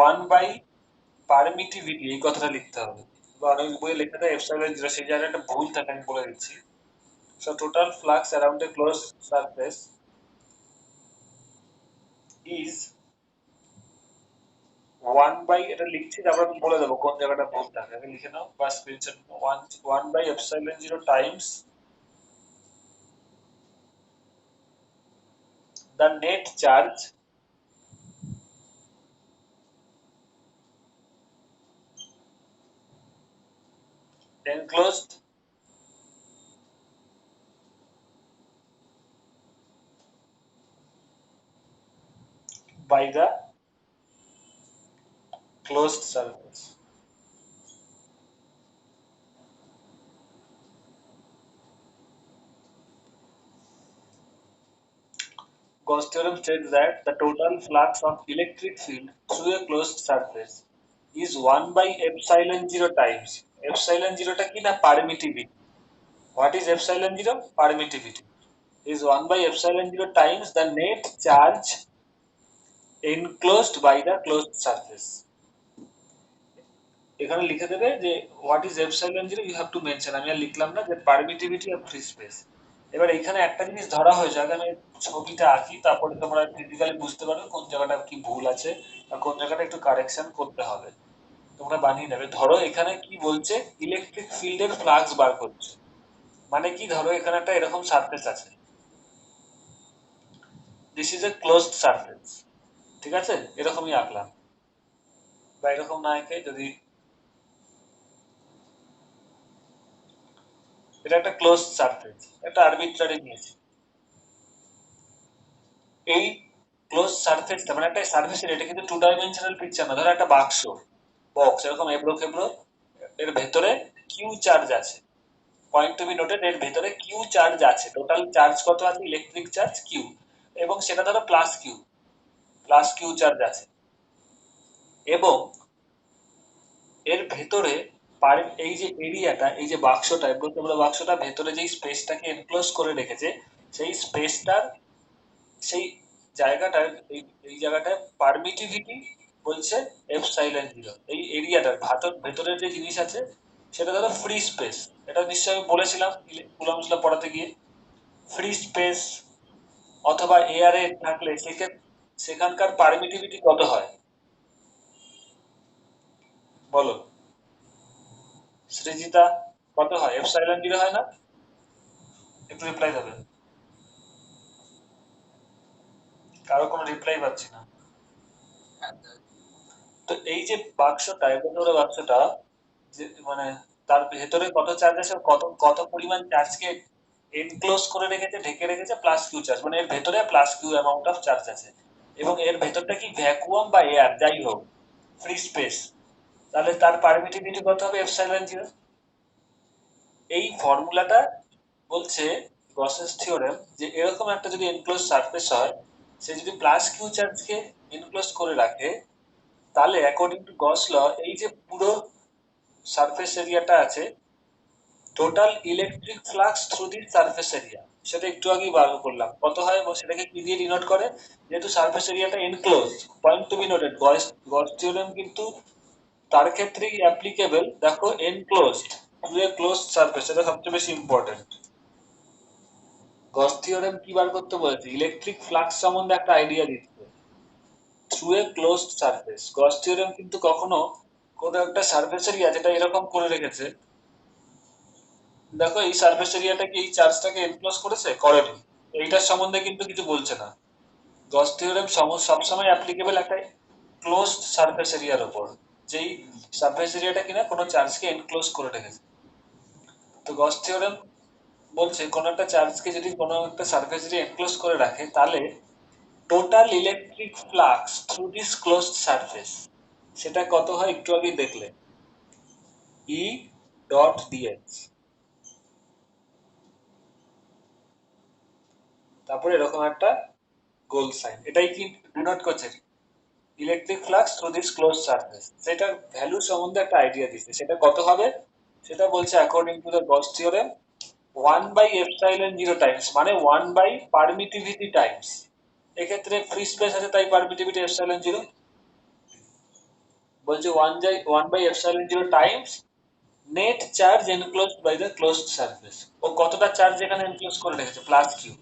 1/permittivity, এই কথাটা লিখতে হবে। বা অনেক বইয়ে লেখা থাকে এপসাইলন জিরো, সেই জায়গায় একটা ভুল থাকে, আমি বলে দিচ্ছি। So total flux around a close surface is 1/, এটা লিখছি তারপর আমি বলে দেবো কোন জায়গাটা ভুল থাকে, আমি লিখে নাও বা screenshot. 1/epsilon 0 Times the net charge enclosed by the closed surface. Gauss theorem states that the total flux of electric field through a closed surface is 1/epsilon 0 times. Epsilon 0 টা কি না? Permittivity. What is epsilon 0? Permittivity. Is 1/epsilon 0 times the net charge enclosed by the closed surface. এখানে লিখে দেবে যে what is epsilon zero, you have to mention. আমি আর লিখলাম না যে পারমিটিভিটি অফ ফ্রি স্পেস। এবার এখানে একটা জিনিস ধরা হয়েছে, আগে আমি ছবিটা আঁকি, তারপরে তোমরা ফিজিক্যালি বুঝতে পারবে কোন জায়গাটা কি ভুল আছে আর কোন জায়গাটা একটু কারেকশন করতে হবে, তোমরা বানিয়ে নেবে। ধরো এখানে কি বলছে, ইলেকট্রিক ফিল্ডের ফ্লাক্স বার করছে, মানে কি, ধরো এখানে একটা এরকম সারফেস আছে, this is a closed surface, ঠিক আছে, এরকমই আঁকলাম। বা এরকম না এঁকে যদি, এটা একটা ক্লোজড সারফেস, একটা আরবিট্রারি নিয়েছি। এই ক্লোজ সারফেসটা মানে একটা সারফেসের, এটা কিন্তু 2 ডাইমেনশনাল পিকচার না। ধরো একটা বাক্স, বক্স এরকম এবড়ো খেবড়ো, এর ভেতরে কিউ চার্জ আছে। পয়েন্ট টু বি নোটেড, এর ভেতরে কিউ চার্জ আছে। টোটাল চার্জ কত আছে? ইলেকট্রিক চার্জ কিউ, এবং সেটা ধরো প্লাস কিউ চার্জ আছে। এবং এর ভেতরে এই যে এরিয়াটা, এই যে বাক্সটা, এবড়ো খেবড়ো বাক্সটা, ভেতরে যেই স্পেসটাকে এনক্লোজ করে রেখেছে, সেই স্পেসটার, সেই জায়গাটার, এই জায়গাটায় পারমিটিভিটি বলছে এপসাইলন 0। এই এরিয়াটার ভেতরের যে জিনিস আছে সেটা ধরো ফ্রি স্পেস। এটা নিশ্চয়ই আমি বলেছিলাম কুলম্বস ল পড়াতে গিয়ে। ফ্রি স্পেস অথবা এয়ারে থাকলে সেখানকার পারমিটিভিটি কত হয় বলো সৃজিতা? কত হয়? এপসাইলন 0 হয় না? একটু রিপ্লাই দেবে, কারো কোনো রিপ্লাই পাচ্ছি না। তো এই যে বাক্সটা, এত বড় বাক্সটা, যে মানে তার ভেতরে কত চার্জ আছে, কত কত পরিমাণ চার্জকে এনক্লোজ করে রেখেছে, ঢেকে রেখেছে, প্লাস কিউ চার্জ, মানে এর ভেতরে plus Q amount of charge আছে। এবং এর ভেতরটা কি ভ্যাকুয়াম বা এয়ার যাই হোক, ফ্রি স্পেস, তাহলে তার পারমিটিভিটি কত হবে? এপসাইলন 0। এই ফর্মুলাটা বলছে গসেস থিওরেম, যে এরকম একটা যদি এনক্লোজ সারফেস হয়, সে যদি প্লাস কিউ চার্জকে এনক্লোজ করে রাখে, তাহলে অ্যাকর্ডিং টু গস ল, এই যে পুরো সারফেস এরিয়াটা আছে, total electric flux through the surface area, সেটা একটু আগেই বার করলাম কত হয়। সেটাকে কি দিয়ে ডিনোট করে? যেহেতু সারফেস এরিয়াটা enclose, point to be noted, Gauss theorem কিন্তু তার ক্ষেত্রেই অ্যাপ্লিকেবল। দেখো enclosed, through a closed surface, এটা সবচেয়ে বেশি ইম্পর্টেন্ট। গস থিওরেম কি বার করতে বলেছে? ইলেকট্রিক ফ্লাক্স সম্বন্ধে একটা আইডিয়া দিচ্ছে through a closed surface. Gauss theorem কিন্তু কখনো কোনো একটা সারফেস এরিয়া যেটা এরকম করে রেখেছে, দেখো এই সারফেস এরিয়াটা কি এই চার্জটাকে এনক্লোজ করেছে? করেনি। এইটার সম্বন্ধে কিন্তু কিছু বলছে না। গস থিওরেম সবসময় অ্যাপ্লিকেবল একটা ক্লোজড সারফেস এরিয়ার উপর, যেই সারফেস এরিয়াটা কিনা কোনো চার্জকে এনক্লোজ করে রেখেছে। তো গস থিওরেম বলছে কোন একটা চার্জকে যদি কোনো একটা সারফেস এরিয়া এনক্লোজ করে রাখে, তাহলে total electric flux through this closed surface সেটা কত হয় একটু আগে দেখলে, ই ডট ডিএস। তারপরে এরকম একটা গোল সাইন, এটাই কি ডিনোট করছে electric flux through this close surface. সেটার ভ্যালু সম্বন্ধে একটা আইডিয়া দিচ্ছে, সেটা কত হবে সেটা বলছে according to the Gauss theorem 1/ε0 times, মানে 1 বাই পারমিটিভিটি টাইমস। এক্ষেত্রে ফ্রি স্পেস আছে তাই পারমিটিভিটি ε0, বলছে 1/ε0 times net charge enclosed by the closed surface. ও কতটা চার্জ এখানে এনক্লোজ করে রেখেছে, plus Q.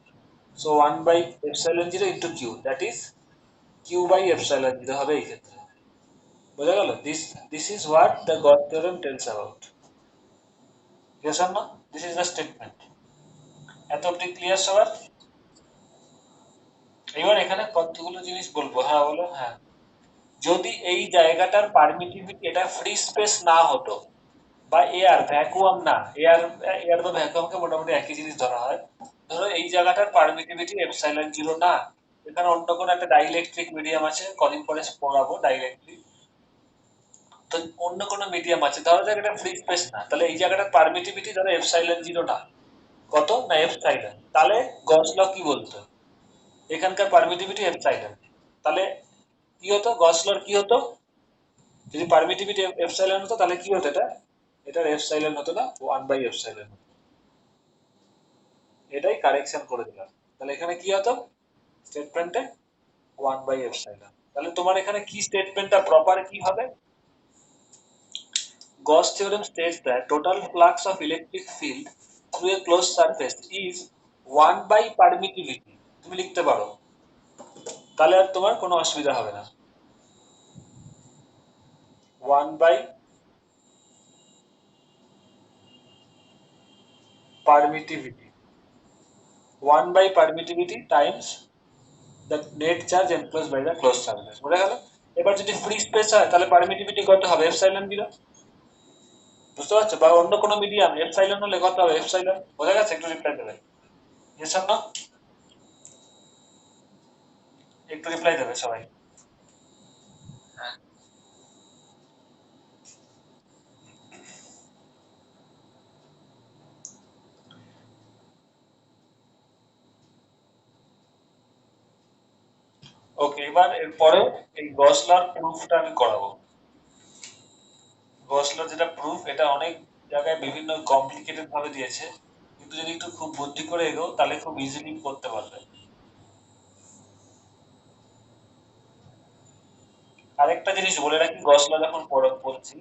So 1/ε0 into Q, that is q/ε0 হবে এই ক্ষেত্রে। বোঝা গেল? This is what the Gauss theorem tells about. Yes or no? This is the statement. এত অব্দি ক্লিয়ার সবার? এবার এখানে কতগুলো জিনিস বলবো। হ্যাঁ বলো। হ্যাঁ, যদি এই জায়গাটার পারমিটিভিটি, এটা ফ্রি স্পেস না হতো বা এয়ার ভ্যাকুয়াম না, এয়ার বা ভ্যাকুয়ামকে মোটামুটি একই জিনিস ধরা হয়। ধরো এই জায়গাটার পারমিটিভিটি ε0 না, এখানে অন্য কোনো একটা ডাইইলেকট্রিক মিডিয়াম আছে, কদিন পরে পড়াবো ডাইইলেকট্রিক। তো অন্য কোনো মিডিয়াম আছে, ধরো জায়গাটা ফ্রি স্পেস না, তাহলে এই জায়গাটার পারমিটিভিটি ধরো ε0 না, কত না এপসাইলন, তাহলে গস ল কি বলতো, এখানকার পারমিটিভিটি এপসাইলন। তাহলে কি হতো, গস লর কি হতো, যদি পারমিটিভিটি এপসাইলন হতো তাহলে কি হতো, এটার এপসাইলন হতো না, 1/ε। এটাই কারেকশন করে দিলাম। তাহলে এখানে কি হতো স্টেটমেন্টে 1/ε। তাহলে তোমার এখানে কি স্টেটমেন্টটা প্রপার কি হবে, Gauss theorem states that total flux of electric field through a closed surface is 1/permittivity। তুমি লিখতে পারো, তাহলে আর তোমার কোনো অসুবিধা হবে না। 1/permittivity, 1/permittivity times the net charge enclosed by the closed surface। বোঝা গেল? এবার যদি ফ্রি স্পেস হয় তাহলে পারমিটিভিটি কত হবে, ε0। বুঝতে পারছো? বা অন্য কোনো মিডিয়াম এপসাইলন হলে কত হবে, এপসাইলন। বোঝা গেছে? একটু রিপ্লাই দেবে। Yes or no? একটু রিপ্লাই দেবে সবাই। ওকে, এবার এরপরে এই গস লর প্রুফটা আমি করাবো। গস লর যেটা প্রুফ, এটা অনেক জায়গায় বিভিন্ন কমপ্লিকেটেড ভাবে দিয়েছে, কিন্তু যদি একটু খুব বুদ্ধি করে এগো তাহলে খুব ইজিলি করতে পারবে। আরেকটা জিনিস বলে রাখি, গস ল যখন বলছি,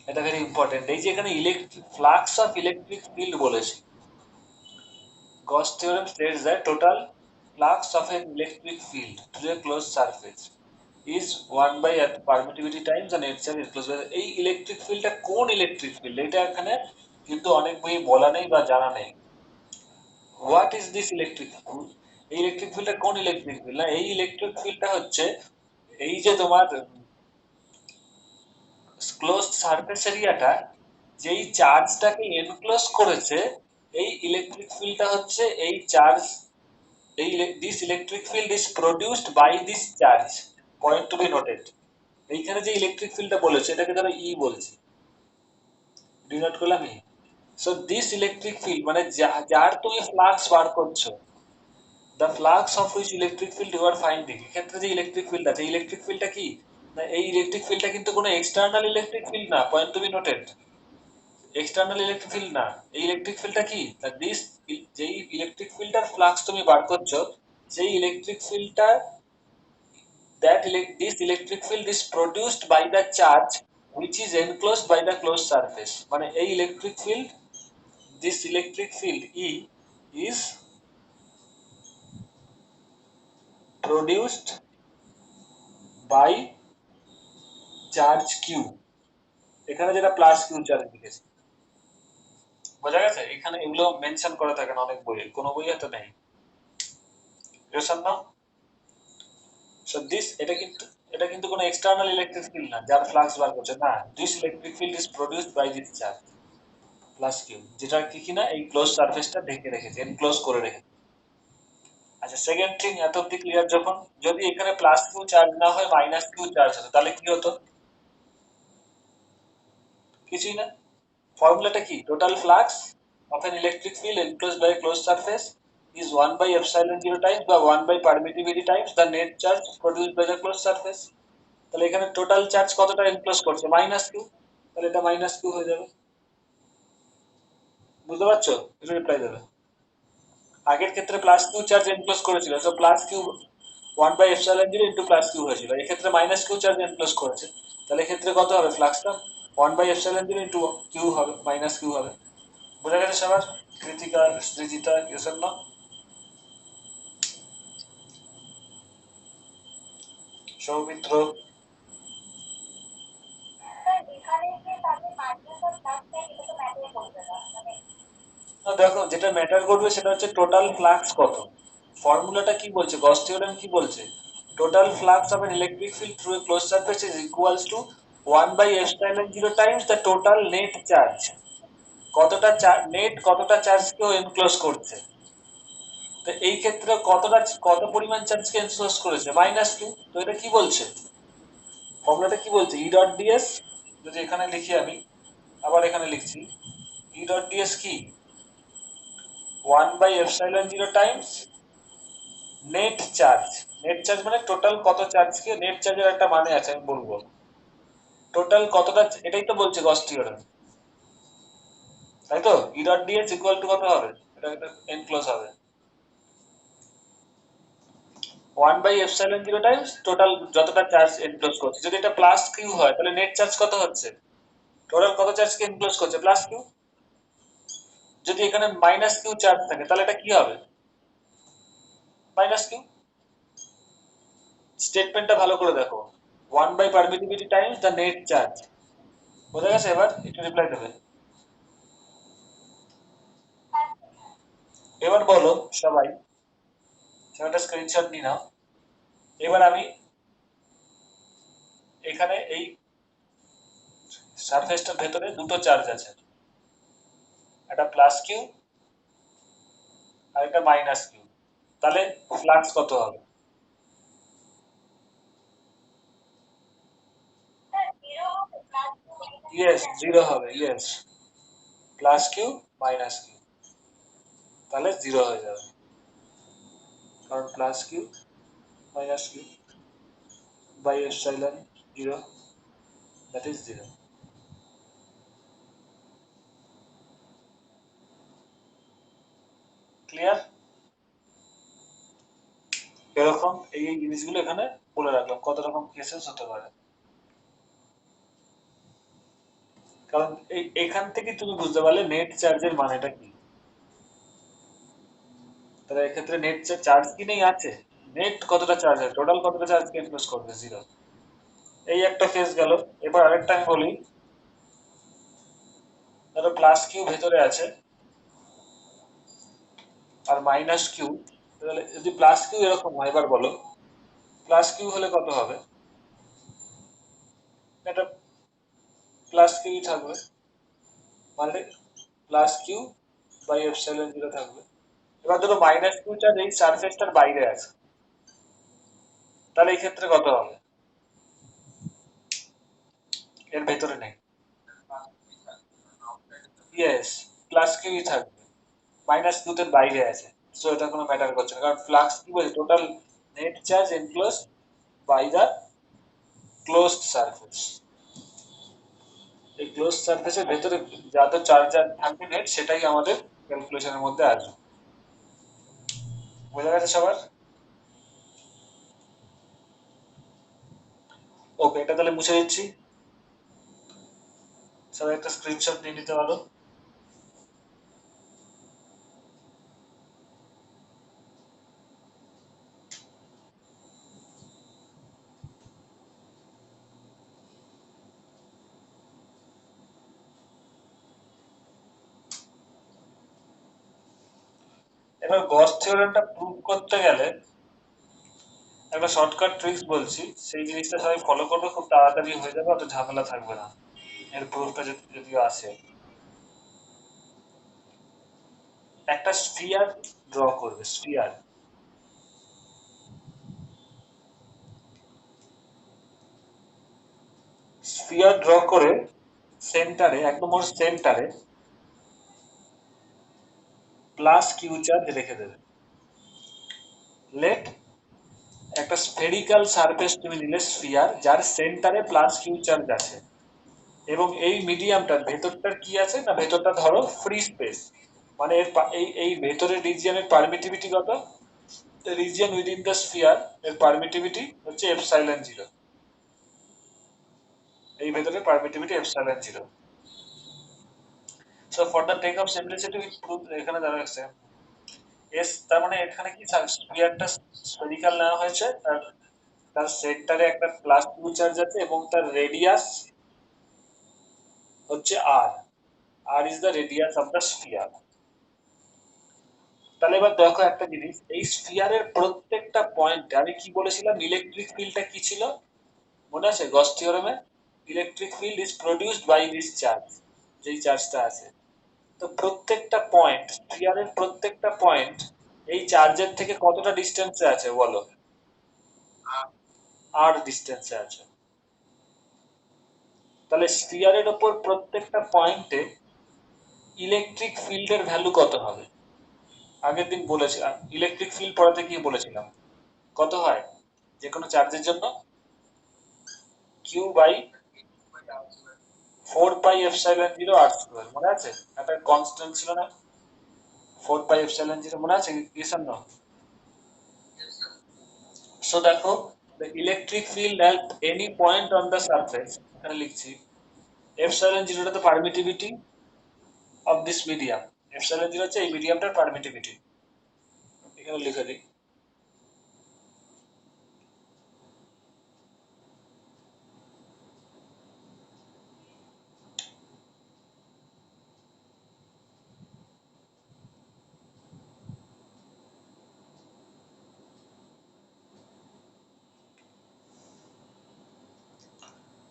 এটা ভেরি ইম্পর্টেন্ট। এই যে এখানে electric flux of electric field বলেছি, Gauss theorem states that total flux of an electric field through a closed surface is 1 by permittivity times the net charge enclosed by এই ইলেকট্রিক ফিল্ডটা কোন electric field, এটা এখানে কিন্তু অনেক বই বলা নেই বা জানা নেই। What is this electric field, এই ইলেকট্রিক ফিল্ডটা কোন ইলেকট্রিক ফিল্ড, না এই ইলেকট্রিক ফিল্ডটা হচ্ছে এই যে তোমার ক্লোজড সারফেস এরিয়াটা যেই চার্জটাকে এনক্লোজ করেছে, এই ইলেকট্রিক ফিল্ডটা হচ্ছে এই charge. this electric field is produced by this charge, point to be noted। এইখানে যে ইলেকট্রিক ফিল্ডটা বলেছে এটাকে ধরো ই বলছি, ডিনোট করলাম ই। সো দিস ইলেকট্রিক ফিল্ড মানে যার তুমি ফ্লাক্স বার করছো, the flux of which electric field you are finding, এক্ষেত্রে যে ইলেকট্রিক ফিল্ড আছে, ইলেকট্রিক ফিল্ডটা কি না, এই ইলেকট্রিক ফিল্ডটা কিন্তু কোনো এক্সটার্নাল ইলেকট্রিক ফিল্ড না, point to be noted. External electric field না, এই ইলেকট্রিক ফিল্ডটা কি, দিস, যেই ইলেকট্রিক ফিল্ডটার ফ্লাক্স তুমি বার করছো, সেই ইলেকট্রিক ফিল্ডটা this electric field is produced by the charge which is enclosed by the closed surface। মানে এই electric field, this electric field E is produced by charge Q। এখানে যেটা প্লাস কিউ চার্জ লিখেছি, বোঝা গেছে? এখানে এগুলো মেনশন করা থাকে না অনেক বইয়ে, কোনো বই হয়তো নেই। বুঝছেন না? সো দিস, এটা কিন্তু এটা কিন্তু কোনো এক্সটার্নাল ইলেকট্রিক ফিল্ড না যার ফ্লাক্স বার করছে না, this electric field is produced by this charge plus Q, যেটা কি কিনা এই ক্লোজ সারফেসটা ঢেকে রেখেছে, এনক্লোজ করে রেখেছে। আচ্ছা, সেকেন্ড থিং এত অব্দি ক্লিয়ার? যখন যদি এখানে প্লাস কিউ চার্জ না হয় মাইনাস কিউ চার্জ হতো তাহলে কি হতো? কিছুই না। ফর্মুলাটা কি? Total flux of an electric field enclosed by a closed surface is 1 by epsilon 0 times বা 1 by permittivity times the net charge produced by the closed surface। তাহলে এখানে টোটাল চার্জ কতটা এনক্লোজ করছে? Minus Q. তাহলে এটা minus Q হয়ে যাবে। বুঝতে পারছো? এটা রিপ্লাই দেবে। আগের ক্ষেত্রে প্লাস কিউ চার্জ এনক্লোজ করেছিল, তো plus Q 1 by epsilon 0 into plus Q হয়েছিল। এই ক্ষেত্রে মাইনাস কিউ চার্জ এনক্লোজ করেছে, তাহলে এক্ষেত্রে কত হবে? ফ্লাক্সটা 1 বাই এপসাইলন 0 ইনটু কিউ হবে, মাইনাস কিউ হবে। বোঝা গেছে সবার? কৃতিকা, সৃজিতা, ইউসন্না, সৌমিত্র। দেখো, যেটা ম্যাটার করবে সেটা হচ্ছে টোটাল ফ্লাক্স কত। ফর্মুলাটা কি বলছে? গস থিওরেম কি বলছে? Total flux of an electric field through a closed surface is equals to 1 by epsilon 0 times the total net charge। কতটা নেট, কতটা চার্জকে ও এনক্লোজ করছে। তো এই ক্ষেত্রে কতটা, কত পরিমাণ চার্জকে এনক্লোজ করেছে? Minus Q. তো এটা কি বলছে? ফর্মুলাটা কি বলছে? ই ডট ডিএস, যদি এখানে লিখি আমি, আবার এখানে লিখছি, ই ডট ডিএস কি? 1 by epsilon 0 Times net charge. Net charge মানে টোটাল কত চার্জকে, নেট চার্জের একটা মানে আছে আমি বলবো, টোটাল কতটা, এটাই তো বলছে গস থিওরেম, তাই তো? ই ডট ডিএস ইকুয়াল টু কত হবে? এটা এনক্লোজ হবে 1 বাই এপসাইলন 0 টাইমস টোটাল যতটা চার্জ এনক্লোজ করছে। যদি এটা প্লাস কিউ হয় তাহলে নেট চার্জ কত হচ্ছে? টোটাল কত চার্জকে এনক্লোজ করছে? Plus Q. যদি এখানে মাইনাস কিউ চার্জ থাকে তাহলে এটা কি হবে? Minus Q. স্টেটমেন্টটা ভালো করে দেখো, 1 by permittivity times the net charge. বোঝা গেছে? এবার একটু রিপ্লাই দেবে। এবার বলো সবাই, সেটা স্ক্রিনশট নিয়ে নাও। এবার আমি এখানে এই সারফেসটার ভেতরে দুটো চার্জ আছে, একটা প্লাস কিউ আর একটা মাইনাস কিউ। তাহলে ফ্লাক্স কত হবে? ইয়েস, জিরো হবে। Yes, plus Q minus Q, তাহলে জিরো হয়ে যাবে, কারণ plus Q minus Q by epsilon zero, that is zero. Clear? এরকম এই এই জিনিসগুলো এখানে বলে রাখলাম, কত রকম কেসেস হতে পারে। কারণ এই এখান থেকে তুমি বুঝতে পারলে নেট চার্জের মানেটা কি। তাহলে এক্ষেত্রে নেট চার্জ কি নেই? আছে। নেট কতটা চার্জ আছে, টোটাল কতটা চার্জকে ইনভেস্ট করবে? জিরো। এই একটা কেস গেল। এবার আরেকটা আমি বলি, ধরো প্লাস কিউ ভেতরে আছে আর মাইনাস কিউ। তাহলে যদি প্লাস কিউ এরকম হয়, এবার বলো প্লাস কিউ হলে কত হবে? এটা প্লাস কিউ থাকবে, মানে plus Q by epsilon zero থাকবে। এবার ধরো মাইনাস কিউ চার্জ এই সারফেসটার বাইরে আছে, তাহলে এই ক্ষেত্রে কত হবে? এর ভেতরে নেই। ইয়েস, প্লাস কিউই থাকবে, মাইনাস কিউ এর বাইরে আছে। সো এটা কোনো ম্যাটার করছে না, কারণ ফ্লাক্স কি বলছে? Total net charge enclose by the closed surface. এই ক্লোজ সারফেসের ভেতরে যত চার্জ থাকবে নেট, সেটাই আমাদের ক্যালকুলেশনের মধ্যে আসবে। বোঝা গেছে সবার? ওকে, এটা তাহলে মুছে দিচ্ছি। সবাই একটা স্ক্রিনশট নিয়ে নিতে পারো। এবার গস থিওরেমটা প্রুভ করতে গেলে একটা শর্টকাট ট্রিক্স বলছি, সেই জিনিসটা সবাই ফলো করবে, খুব তাড়াতাড়ি হয়ে যাবে, অত ঝামেলা থাকবে না। এর প্রুফটা যদিও আসে। একটা স্ফিয়ার ড্র করবে, স্ফিয়ার। স্ফিয়ার ড্র করে সেন্টারে, একদম ওর সেন্টারে প্লাস কিউ চার্জ রেখে দেবে। লেট একটা স্ফেরিক্যাল সারফেস তুমি নিলে স্ফিয়ার, যার সেন্টারে প্লাস কিউ চার্জ আছে, এবং এই মিডিয়ামটার ভেতরটার কি আছে না, ভেতরটা ধরো ফ্রি স্পেস, মানে এর এই এই ভেতরের রিজিয়নের পারমিটিভিটি কত, রিজিয়ন উইদিন দ্য স্ফিয়ার এর পারমিটিভিটি হচ্ছে এপসাইলন জিরো। এই ভেতরের permittivity epsilon zero. So for the take of simplicity with proof, এখানে দেখা যাচ্ছে এস, তার মানে এখানে কি স্ফিয়ারটা স্ফেরিক্যাল নেওয়া হয়েছে, আর তার সেন্টারে একটা প্লাস কিউ চার্জ আছে, এবং তার রেডিয়াস হচ্ছে R, R is the radius of the sphere. তাহলে এবার দেখো একটা জিনিস, এই স্ফিয়ারের প্রত্যেকটা পয়েন্টে আমি কি বলেছিলাম, ইলেকট্রিক ফিল্ডটা কি ছিল মনে আছে গস থিওরেমে? Electric field is produced by this charge, যেই চার্জটা আছে। তো প্রত্যেকটা পয়েন্ট, স্ফিয়ারের প্রত্যেকটা পয়েন্ট এই চার্জের থেকে কতটা ডিস্টেন্সে আছে বলো? আর ডিস্টেন্সে আছে। তাহলে স্ফিয়ারের ওপর প্রত্যেকটা পয়েন্টে ইলেকট্রিক ফিল্ডের ভ্যালু কত হবে? আগের দিন বলেছিলাম, ইলেকট্রিক ফিল্ড পড়াতে গিয়ে বলেছিলাম কত হয় যে কোনো চার্জের জন্য, কিউ বাই 4 পাই এপসাইলন 0 আর স্কোয়ার, মনে আছে? একটা কনস্ট্যান্ট ছিল না, 4 পাই এপসাইলন 0, মনে আছে? Yes or no? সো দেখো, the electric field at any point on the surface, এখানে লিখছি এপসাইলন 0 টা তো permittivity of this medium, epsilon 0 হচ্ছে এই মিডিয়ামটার পারমিটিভিটি, এখানে লিখে দিই।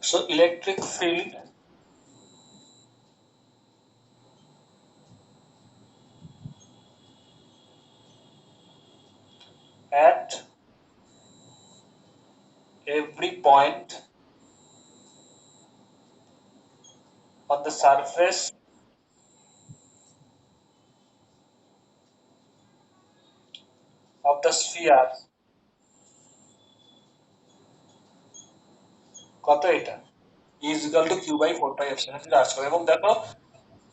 So electric field at every point on the surface of the sphere, কত এটা, is equal to q by 4 pi epsilon 0 r square। এবং দেখো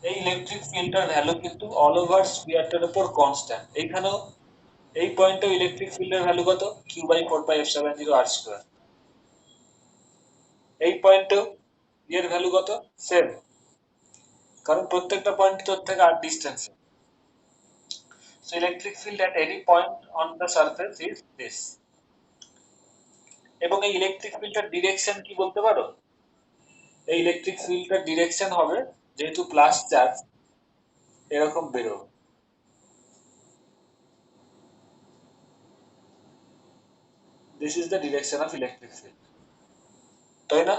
এই ইলেকট্রিক ফিল্ডটার ভ্যালু কিন্তু অল ওভার স্ফিয়ারটার উপর কনস্ট্যান্ট, এইখানেও এই পয়েন্টেও ইলেকট্রিক ফিল্ডের ভ্যালু কত, কিউ বাই 4 পাই এপসাইলন 0 আর স্কোয়ার। এই পয়েন্টেও এর ভ্যালু কত, সেম, কারণ প্রত্যেকটা পয়েন্ট তোর থেকে R distance. So electric field at any point on the surface is this. এবং এই ইলেকট্রিক ফিল্ডটার ডিরেকশন কি বলতে পারো? এই ইলেকট্রিক ফিল্ডটার ডিরেকশন হবে, যেহেতু প্লাস চার্জ, এরকম বেরোবে। This is the direction of electric field, তাই না?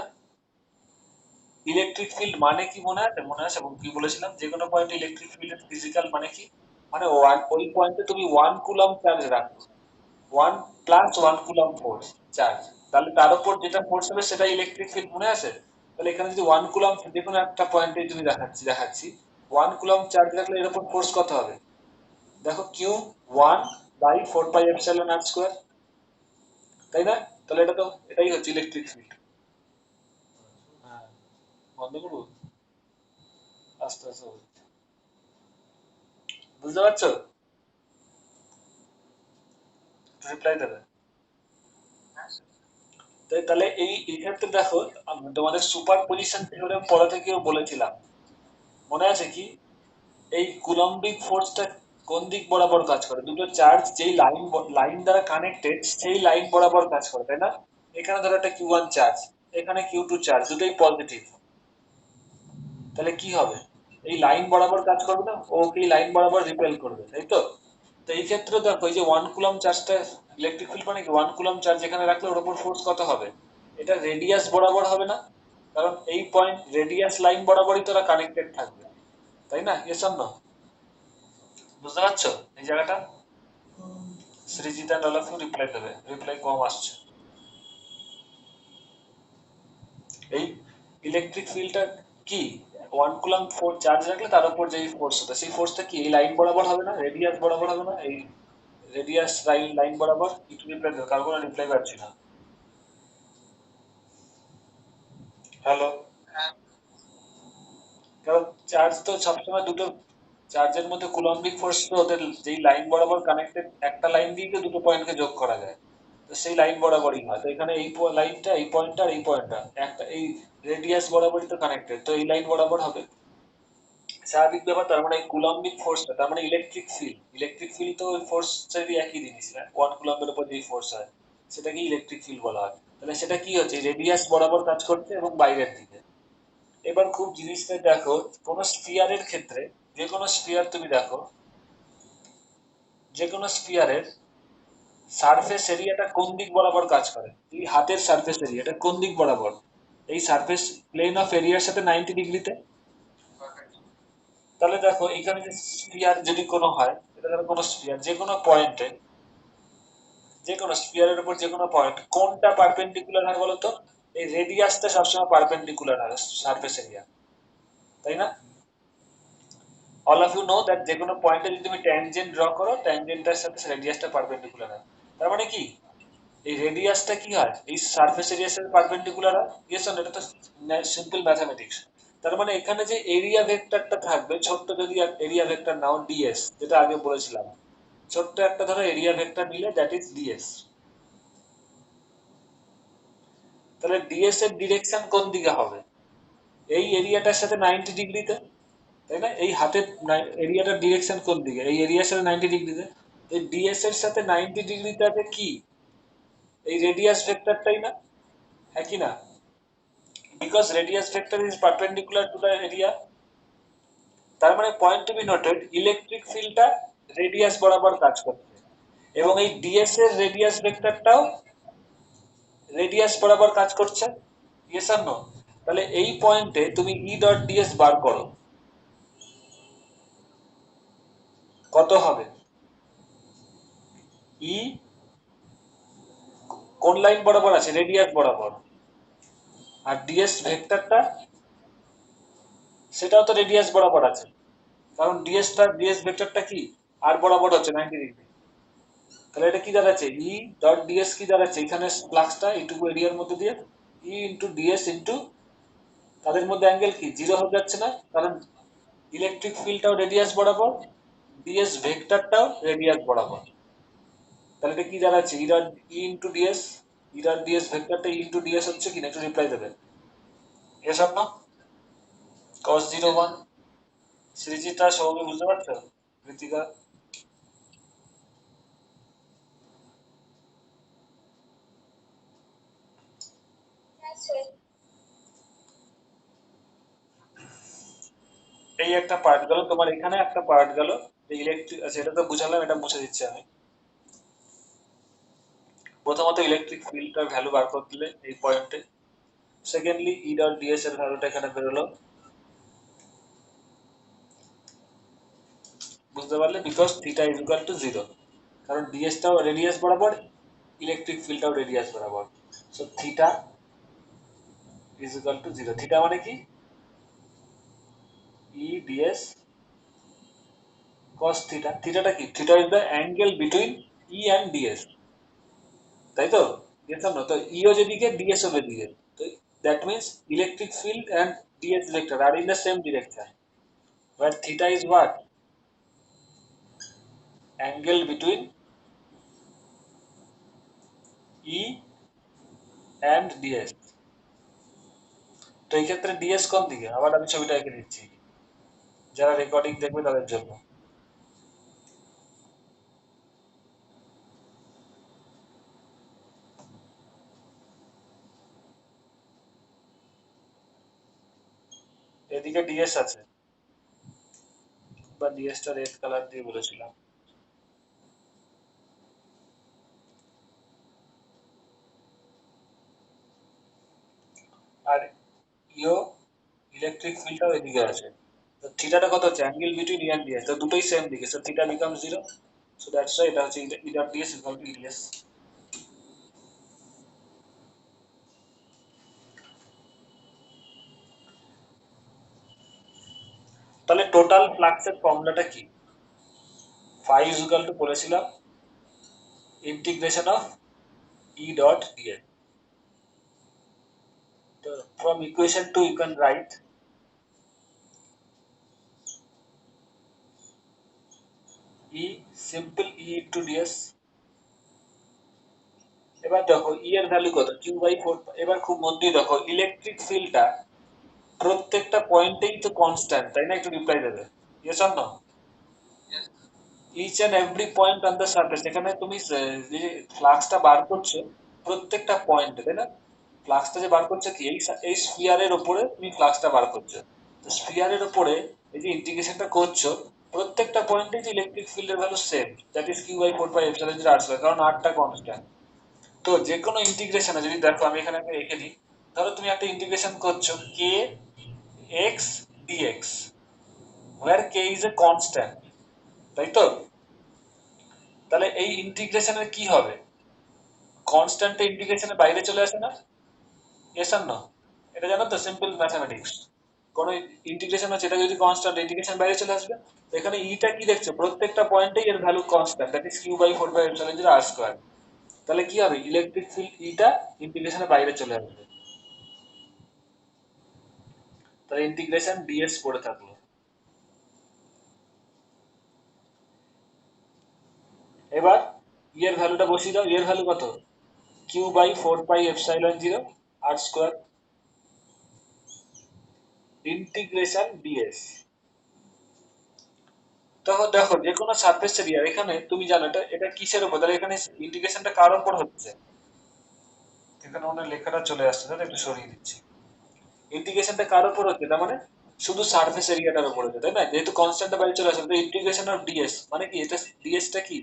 ইলেকট্রিক ফিল্ড মানে কি মনে আছে? মনে আছে এবং কি বলেছিলাম, যে কোনো পয়েন্টে ইলেকট্রিক ফিল্ডের ফিজিক্যাল মানে কি, মানে ওই পয়েন্টে তুমি 1 কুলম চার্জ রাখো, 1 + 1 কুলম ফোর্স চার্জ, তাহলে তার উপর যেটা ফোর্স হবে সেটা ইলেকট্রিক ফিল্ড, মনে আছে? তাহলে এখানে যদি 1 কুলম, যে কোনো একটা পয়েন্টে তুমি দেখাচ্ছি 1 কুলম চার্জ রাখলে এর উপর ফোর্স কত হবে? দেখো, কিউ 1/4 পাই এপসাইলন আর স্কোয়ার, তাই না? তাহলে এটা তো, এটাই হচ্ছে ইলেকট্রিক ফিল্ড। হ্যাঁ, বন্ধ করবো, আস্তে আস্তে বলছি। বুঝতে পারছো? রিপ্লাই দেবে। তাহলে এই ক্ষেত্রে দেখো, তোমাদের সুপার পজিশন থিওরেম পড়া থেকেও বলেছিলাম, মনে আছে কি? এই কুলম্বিক ফোর্সটা কোন দিক বরাবর কাজ করে, দুটো চার্জ যেই লাইন লাইন দ্বারা কানেক্টেড সেই লাইন বরাবর কাজ করে, তাই না? এখানে ধরো একটা কিউ ওয়ান চার্জ, এখানে কিউ টু চার্জ, দুটোই পজিটিভ, তাহলে কি হবে? এই লাইন বরাবর কাজ করবে না, ও কি লাইন বরাবর রিপেল করবে, তাই তো? তো এই ক্ষেত্রে দেখো, এই যে 1 কুলম চার্জটা ইলেকট্রিক ফিল্ড মানে কি 1 কুলম চার্জ এখানে রাখলে ওর উপর ফোর্স কত হবে? এটা রেডিয়াস বরাবর হবে না, কারণ এই পয়েন্ট রেডিয়াস লাইন বরাবরই তোরা কানেক্টেড থাকবে, তাই না? Yes or no? বুঝতে পারছো এই জায়গাটা? Srijit and all of you reply দেবে, রিপ্লাই কম আসছে। এই ইলেকট্রিক ফিল্ডটা কি 1 কুলম চার্জ রাখলে তার উপর যে ফোর্স হতো সেই ফোর্সটা কি এই লাইন বরাবর হবে না, রেডিয়াস বরাবর হবে না, এই রেডিয়াস লাইন বরাবর? একটু রিপ্লাই দেবে, কারো কোনো রিপ্লাই পাচ্ছি না। হ্যালো? কারণ চার্জ তো সবসময় দুটো চার্জের মধ্যে কুলম্বিক ফোর্স তো ওদের যেই লাইন বরাবর কানেক্টেড, একটা লাইন দিয়ে তো দুটো পয়েন্টকে যোগ করা যায়, তো সেই লাইন বরাবরই হয়। তো এখানে এই লাইনটা, এই পয়েন্টটা আর এই পয়েন্টটা একটা এই রেডিয়াস বরাবরই তো কানেক্টেড, তো এই লাইন বরাবর হবে। স্বাভাবিক ব্যাপার। তার মানে এই কুলম্বিক ফোর্সটা, তার মানে ইলেকট্রিক ফিল্ড তো ওই ফোর্সেরই একই জিনিস না, 1 কুলম্বের উপর যেই ফোর্স হয় সেটাকে ইলেকট্রিক ফিল্ড বলা হয়। তাহলে সেটা কি হচ্ছে, রেডিয়াস বরাবর কাজ করছে এবং বাইরের দিকে। এবার খুব জিনিসটা দেখো, কোন স্ফিয়ারের ক্ষেত্রে, যে কোনো স্ফিয়ার তুমি দেখো, যে কোনো স্ফিয়ারের সারফেস এরিয়াটা কোন দিক বরাবর কাজ করে? এই হাতের সারফেস এরিয়াটা কোন দিক বরাবর? এই সারফেস প্লেন অফ এরিয়ার সাথে 90 ডিগ্রিতে। তাহলে দেখো এখানে যে স্ফিয়ার যদি কোনো হয়, এটা ধরো কোনো স্ফিয়ার যে কোনো পয়েন্টে, যে কোনো স্ফিয়ারের উপর যে কোনো পয়েন্ট কোনটা পারপেন্ডিকুলার হয় বলতো? এই রেডিয়াসটা সবসময় পারপেন্ডিকুলার হয় সারফেস এরিয়া, তাই না? All of you know that যে কোনো পয়েন্টে যদি তুমি ট্যানজেন্ট ড্র করো, ট্যানজেন্টের সাথে রেডিয়াসটা পারপেন্ডিকুলার হয়। তার মানে কি এই রেডিয়াসটা কি হয় এই সারফেস এরিয়ার সাথে পারপেন্ডিকুলার হয়। Yes or no? এটা তো সিম্পল ম্যাথমেটিক্স। তার মানে এখানে যে এরিয়া ভেক্টরটা থাকবে, ছোট্ট যদি এরিয়া ভেক্টর নাও ডিএস, যেটা আগে বলেছিলাম, ছোট্ট একটা ধরো এরিয়া ভেক্টর নিলে দ্যাট ইজ ডিএস। তাহলে ডিএস এর ডিরেকশন কোন দিকে হবে? এই এরিয়াটার সাথে 90 ডিগ্রিতে, তাই না? এই হাতের এরিয়াটার ডিরেকশন কোন দিকে? এই এরিয়ার সাথে 90 ডিগ্রিতে। এই ডিএস এর সাথে 90 ডিগ্রিতে আছে কি এই রেডিয়াস ভেক্টরটাই না, হ্যাঁ কি না? Because radius vector is perpendicular to the area. তার মানে point to be noted, electric ফিল্ডটা রেডিয়াস বরাবর কাজ করছে এবং এই ডিএস এর রেডিয়াস ভেক্টরটাও রেডিয়াস বরাবর কাজ করছে। ইয়েস আর নো? তাহলে এই পয়েন্টে তুমি ই ডট ডিএস বার করো, কত হবে? ই কোন লাইন বরাবর আছে? রেডিয়াস বরাবর। আর ডিএস ভেক্টরটা সেটাও তো রেডিয়াস বরাবর আছে, কারণ ডিএস ভেক্টরটা কি আর বরাবর হচ্ছে 90 ডিগ্রি। তাহলে এটা কি দাঁড়াচ্ছে, ই ডট ডিএস কি দাঁড়াচ্ছে, এখানে ফ্লাক্সটা এইটুকু এরিয়ার মধ্যে দিয়ে ই ইন্টু ডিএস ইন্টু তাদের মধ্যে অ্যাঙ্গেল কি জিরো হয়ে যাচ্ছে না, কারণ ইলেকট্রিক ফিল্ডটাও রেডিয়াস বরাবর, ডিএস ভেক্টরটাও রেডিয়াস বরাবর। তাহলে এটা কি দাঁড়াচ্ছে, E dot E into ds, E dot ds ভেক্টরটা ই ইন্টু ডিএস হচ্ছে কি না, একটু রিপ্লাই দেবে। এসব না cos 01। সৃজিতা, সৌমি, বুঝতে পারছো? কৃতিকা? এই একটা পার্ট গেল তোমার, এখানে একটা পার্ট গেল। ইলেকট্রিক, আচ্ছা এটা তো বুঝালাম, এটা মুছে দিচ্ছি আমি। প্রথমত ইলেকট্রিক ফিল্ডটার ভ্যালু বার করে দিলে এই পয়েন্টে। সেকেন্ডলি ই ডট ডিএস এর ভ্যালুটা এখানে বেরোলো, বুঝতে পারলে? Because theta is equal two zero, কারণ ডিএসটাও রেডিয়াস বরাবর, ইলেকট্রিক ফিল্ডটাও রেডিয়াস বরাবর। So theta is equal two zero. Theta মানে কি, ই ডিএস কস থিটা। থিটাটা কি? Theta is the angle between E and DS, তাই তো? দেখলাম না তো, ইও যেদিকে ডিএসও যেদিকে, তো that means electric field and DS vector are in the same direction, where theta is what? Angle between E and DS. তো এই ক্ষেত্রে ডিএস কোন দিকে? আবার আমি ছবিটা এঁকে দিচ্ছি যারা রেকর্ডিং দেখবে তাদের জন্য। এদিকে ডিএস আছে, বা ডিএসটা রেড কালার দিয়ে বলেছিলাম। আর ইও ইলেকট্রিক ফিল্ডটাও এদিকে আছে। তো থিটাটা কত হচ্ছে, angle between E and ds, তো দুটোই সেম দিকে, so theta become 0, so that's why এটা হচ্ছে E dot ds equal to E ds. তাহলে টোটাল ফ্লাক্সের ফর্মুলাটা কি? ফাই ইজ ইকুয়াল টু বলেছিলাম integration of E dot ds. তো from equation 2 you can write E simple E into ds. এবার দেখো ই এর ভ্যালু কত, কিউ বাই 4। এবার খুব মন দিয়ে দেখো, ইলেকট্রিক ফিল্ডটা প্রত্যেকটা পয়েন্টেই তো কনস্ট্যান্ট, তাই না? একটু রিপ্লাই দেবে, yes or no? Each and every point on the surface, এখানে তুমি যে ফ্লাক্সটা বার করছো প্রত্যেকটা পয়েন্টে, তাই না? ফ্লাক্সটা যে বার করছো কি, এই স্ফিয়ারের উপরে তুমি ফ্লাক্সটা বার করছো। তো স্ফিয়ারের উপরে এই যে ইন্টিগ্রেশনটা করছো, প্রত্যেকটা পয়েন্টে যে ইলেকট্রিক ফিল্ডের value same, that is q by 4 pi epsilon zero r square, কারণ আরটা কনস্ট্যান্ট। তো যে কোনো ইন্টিগ্রেশনে যদি দেখো, আমি এখানে রেখে দিই, ধরো তুমি একটা ইন্টিগ্রেশন করছো k x dx, where k is a constant, তাই তো? তাহলে এই ইন্টিগ্রেশনের কি হবে, কনস্ট্যান্ট ইন্টিগ্রেশনের বাইরে চলে আসে না? Yes or no? এটা জানো তো, সিম্পল ম্যাথমেটিক্স। কোন ইন্টিগ্রেশন আছে, এটা যদি কনস্ট্যান্ট, ইন্টিগ্রেশন বাইরে চলে আসবে। তো এখানে ইটা কি দেখছো, প্রত্যেকটা পয়েন্টেই এর value constant, that is q by 4 by epsilon zero r square. তাহলে কি হবে, ইলেকট্রিক ফিল্ড ইটা ইন্টিগ্রেশনের বাইরে চলে আসবে। তাহলে ইন্টিগ্রেশন ডিএস পড়ে থাকলো। এবার এর ভ্যালুটা বসিয়ে দাও, এর ভ্যালু কত, Q by 4 pi epsilon zero r square integration DS. তখন দেখো যে কোনো সারফেস এরিয়া, এখানে তুমি জানো এটা এটা কিসের উপর, তাহলে এখানে ইন্টিগ্রেশনটা কার উপর হচ্ছে, এখানে অনেক লেখাটা চলে আসছে, তাহলে একটু সরিয়ে দিচ্ছি। ইন্টিগ্রেশনটা কার উপর হচ্ছে, তার মানে শুধু সারফেস এরিয়াটার উপর হচ্ছে, তাই না? যেহেতু কনস্ট্যান্টটা বাইরে চলে আসে, তো ইন্টিগ্রেশন অফ ডিএস মানে কি, এটা ডিএসটা কি,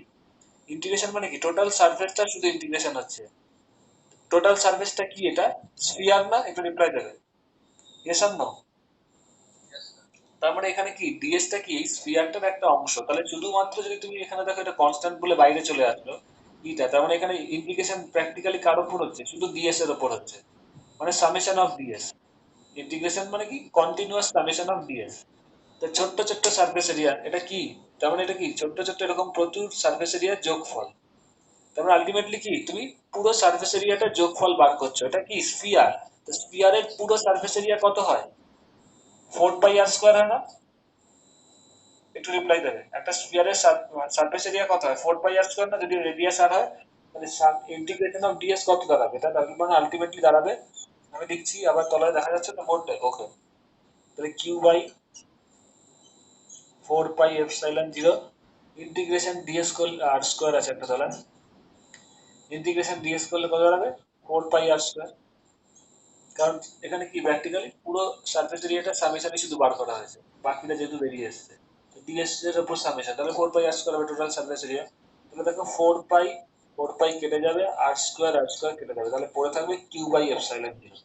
ইন্টিগ্রেশন মানে কি, টোটাল সারফেসটা শুধু ইন্টিগ্রেশন হচ্ছে। টোটাল সারফেসটা কি, এটা স্ফিয়ার না? একটু রিপ্লাই দেবে, ইয়েস অর নো? তার মানে এখানে কি, ডিএসটা কি এই স্ফিয়ারটার একটা অংশ, তাহলে শুধুমাত্র যদি তুমি এখানে দেখো এটা কনস্ট্যান্ট বলে বাইরে চলে আসলো ইটা, তার মানে এখানে ইন্টিগ্রেশন প্র্যাকটিক্যালি কার উপর হচ্ছে, শুধু ডিএস এর উপর হচ্ছে, মানে সামেশন অফ ডিএস। ইন্টিগ্রেশন মানে কি, কন্টিনিউয়াস সামেশন অফ ডিএস। তো ছোট্ট ছোট্ট সারফেস এরিয়া এটা কি, তার মানে এটা কি, ছোট্ট ছোট্ট এরকম প্রচুর সারফেস এরিয়ার যোগফল। তার মানে আলটিমেটলি কি, তুমি পুরো সারফেস এরিয়াটার যোগফল বার করছো, এটা কি স্ফিয়ার। তো স্ফিয়ারের পুরো সারফেস এরিয়া কত হয়, 4 পাই আর স্কয়ার হয় না? একটু রিপ্লাই দেবে, একটা স্ফিয়ারের সারফেস এরিয়া কত হয়, 4 পাই আর স্কয়ার না? যদি রেডিয়াস আর হয়, তাহলে ইন্টিগ্রেশন অফ ডিএস কত দাঁড়াবে, এটা মানে আলটিমেটলি দাঁড়াবে, আমি লিখছি আবার তলায় দেখা যাচ্ছে তো বোর্ডে, ওকে। তাহলে q by 4 pi epsilon zero integration DS করলে, আর স্কয়ার আছে একটা তলায়, ইন্টিগ্রেশন ডিএস করলে কত দাঁড়াবে, 4 পাই আর স্কয়ার। কারণ এখানে কি প্র্যাকটিক্যালি পুরো সারফেস এরিয়াটা সামেশনে শুধু বার করা হয়েছে, বাকিটা যেহেতু বেরিয়ে এসছে, ডিএস এর উপর সামেশন, তাহলে 4 পাই আর স্কয়ার হবে টোটাল সারফেস এরিয়া। তাহলে দেখো 4 পাই কেটে যাবে, আর স্কয়ার কেটে যাবে, তাহলে পড়ে থাকবে কিউ বাই এপসাইলন জিরো।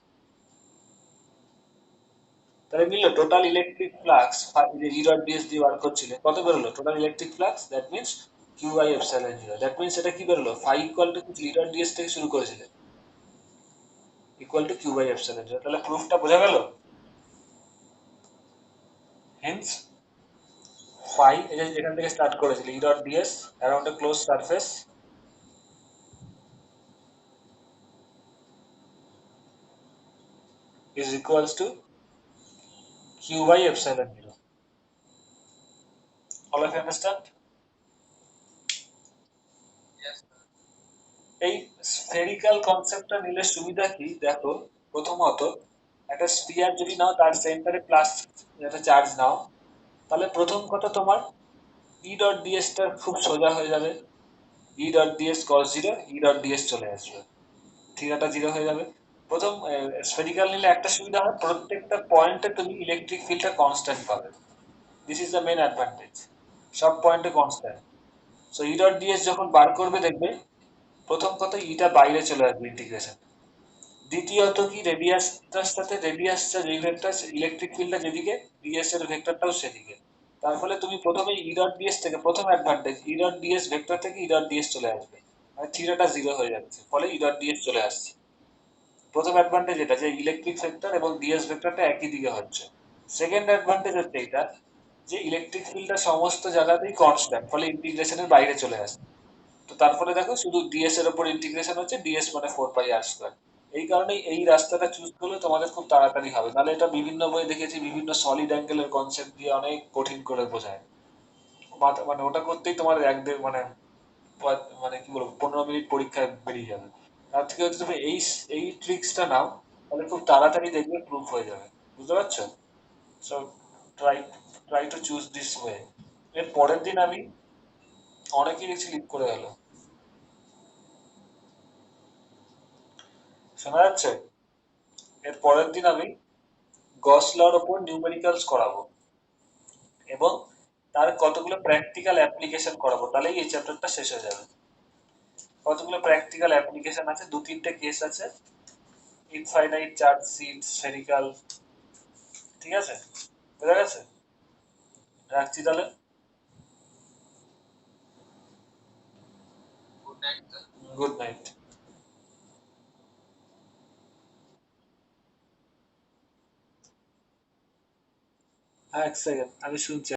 তাহলে মিললো টোটাল ইলেকট্রিক ফ্লাক্স, যে ই ডট ডিএস দিয়ে বার করছিলে কত বেরোলো, total electric flux that means q by epsilon zero, that means এটা কি বেরোলো, phi equal to E dot DS থেকে শুরু করেছিলে, equal to q by epsilon zero. তাহলে প্রুফটা বোঝা গেল। হেন্স ফাই, এই যে যেখান থেকে স্টার্ট করেছিল, ই dot DS around a close surface is equals to q by epsilon 0. All of you understand? এই স্ফেরিক্যাল কনসেপ্টটা নিলে সুবিধা কি দেখো, প্রথমত একটা স্ফিয়ার যদি নাও, তার সেন্টারে প্লাস একটা চার্জ নাও, তাহলে প্রথম কথা তোমার ই ডট ডিএস টা খুব সোজা হয়ে যাবে, ই ডট ডিএস কস জিরো, ই ডট ডিএস চলে আসবে, থিটাটা জিরো হয়ে যাবে। প্রথম স্ফেরিক্যাল নিলে একটা সুবিধা হয়, প্রত্যেকটা পয়েন্টে তুমি ইলেকট্রিক ফিল্ডটা কনস্ট্যান্ট পাবে, this is the main advantage, সব পয়েন্টে constant. So E dot DS যখন বার করবে দেখবে প্রথম কথা ইটা বাইরে চলে আসবে ইন্টিগ্রেশন, দ্বিতীয়ত কি রেডিয়াসটার সাথে রেডিয়াসটা যে ভেক্টর ইলেকট্রিক ফিল্ডটা যেদিকে ডিএস এর ভেক্টরটাও সেদিকে, তার ফলে তুমি প্রথমে ই ডট ডিএস থেকে প্রথম অ্যাডভান্টেজ ই ডট ডিএস ভেক্টর থেকে ই ডট ডিএস চলে আসবে, মানে থিটাটা জিরো হয়ে যাচ্ছে, ফলে ই ডট ডিএস চলে আসছে। প্রথম অ্যাডভান্টেজ এটা যে ইলেকট্রিক ভেক্টর এবং ডিএস ভেক্টরটা একই দিকে হচ্ছে। সেকেন্ড অ্যাডভান্টেজ হচ্ছে এটা যে ইলেকট্রিক ফিল্ডটা সমস্ত জায়গাতেই কনস্ট্যান্ট, ফলে ইন্টিগ্রেশনের বাইরে চলে আসে। তো তারপরে দেখো শুধু ডিএস এর উপর ইন্টিগ্রেশন হচ্ছে, ডিএস মানে 4 পাই আর স্কোয়ার। এই কারণেই এই রাস্তাটা চুজ করলে তোমাদের খুব তাড়াতাড়ি হবে, নাহলে এটা বিভিন্ন বই দেখেছি বিভিন্ন সলিড অ্যাঙ্গেলের কনসেপ্ট দিয়ে অনেক কঠিন করে বোঝায়। মানে ওটা করতেই তোমার এক দেড় মানে কি বলবো 15 মিনিট পরীক্ষায় বেরিয়ে যাবে। তার থেকে হচ্ছে তুমি এই ট্রিক্সটা নাও, তাহলে খুব তাড়াতাড়ি দেখবে প্রুফ হয়ে যাবে। বুঝতে পারছো? So try try to choose this way. এর পরের দিন আমি অনেকেরই স্লিপ করে গেল। শোনা যাচ্ছে? এর পরের দিন আমি গস লর ওপর নিউমেরিক্যালস করাবো এবং তার কতগুলো প্র্যাকটিক্যাল অ্যাপ্লিকেশন করাবো, তাহলেই এই চ্যাপ্টারটা শেষ হয়ে যাবে। কতগুলো প্র্যাকটিক্যাল অ্যাপ্লিকেশন আছে, দু তিনটে কেস আছে, ইনফাইনাইট চার্জ সিট স্ফেরিক্যাল। ঠিক আছে, বোঝা গেছে? রাখছি তাহলে। Good night. হ্যাঁ, এক সেকেন্ড আমি শুনছি।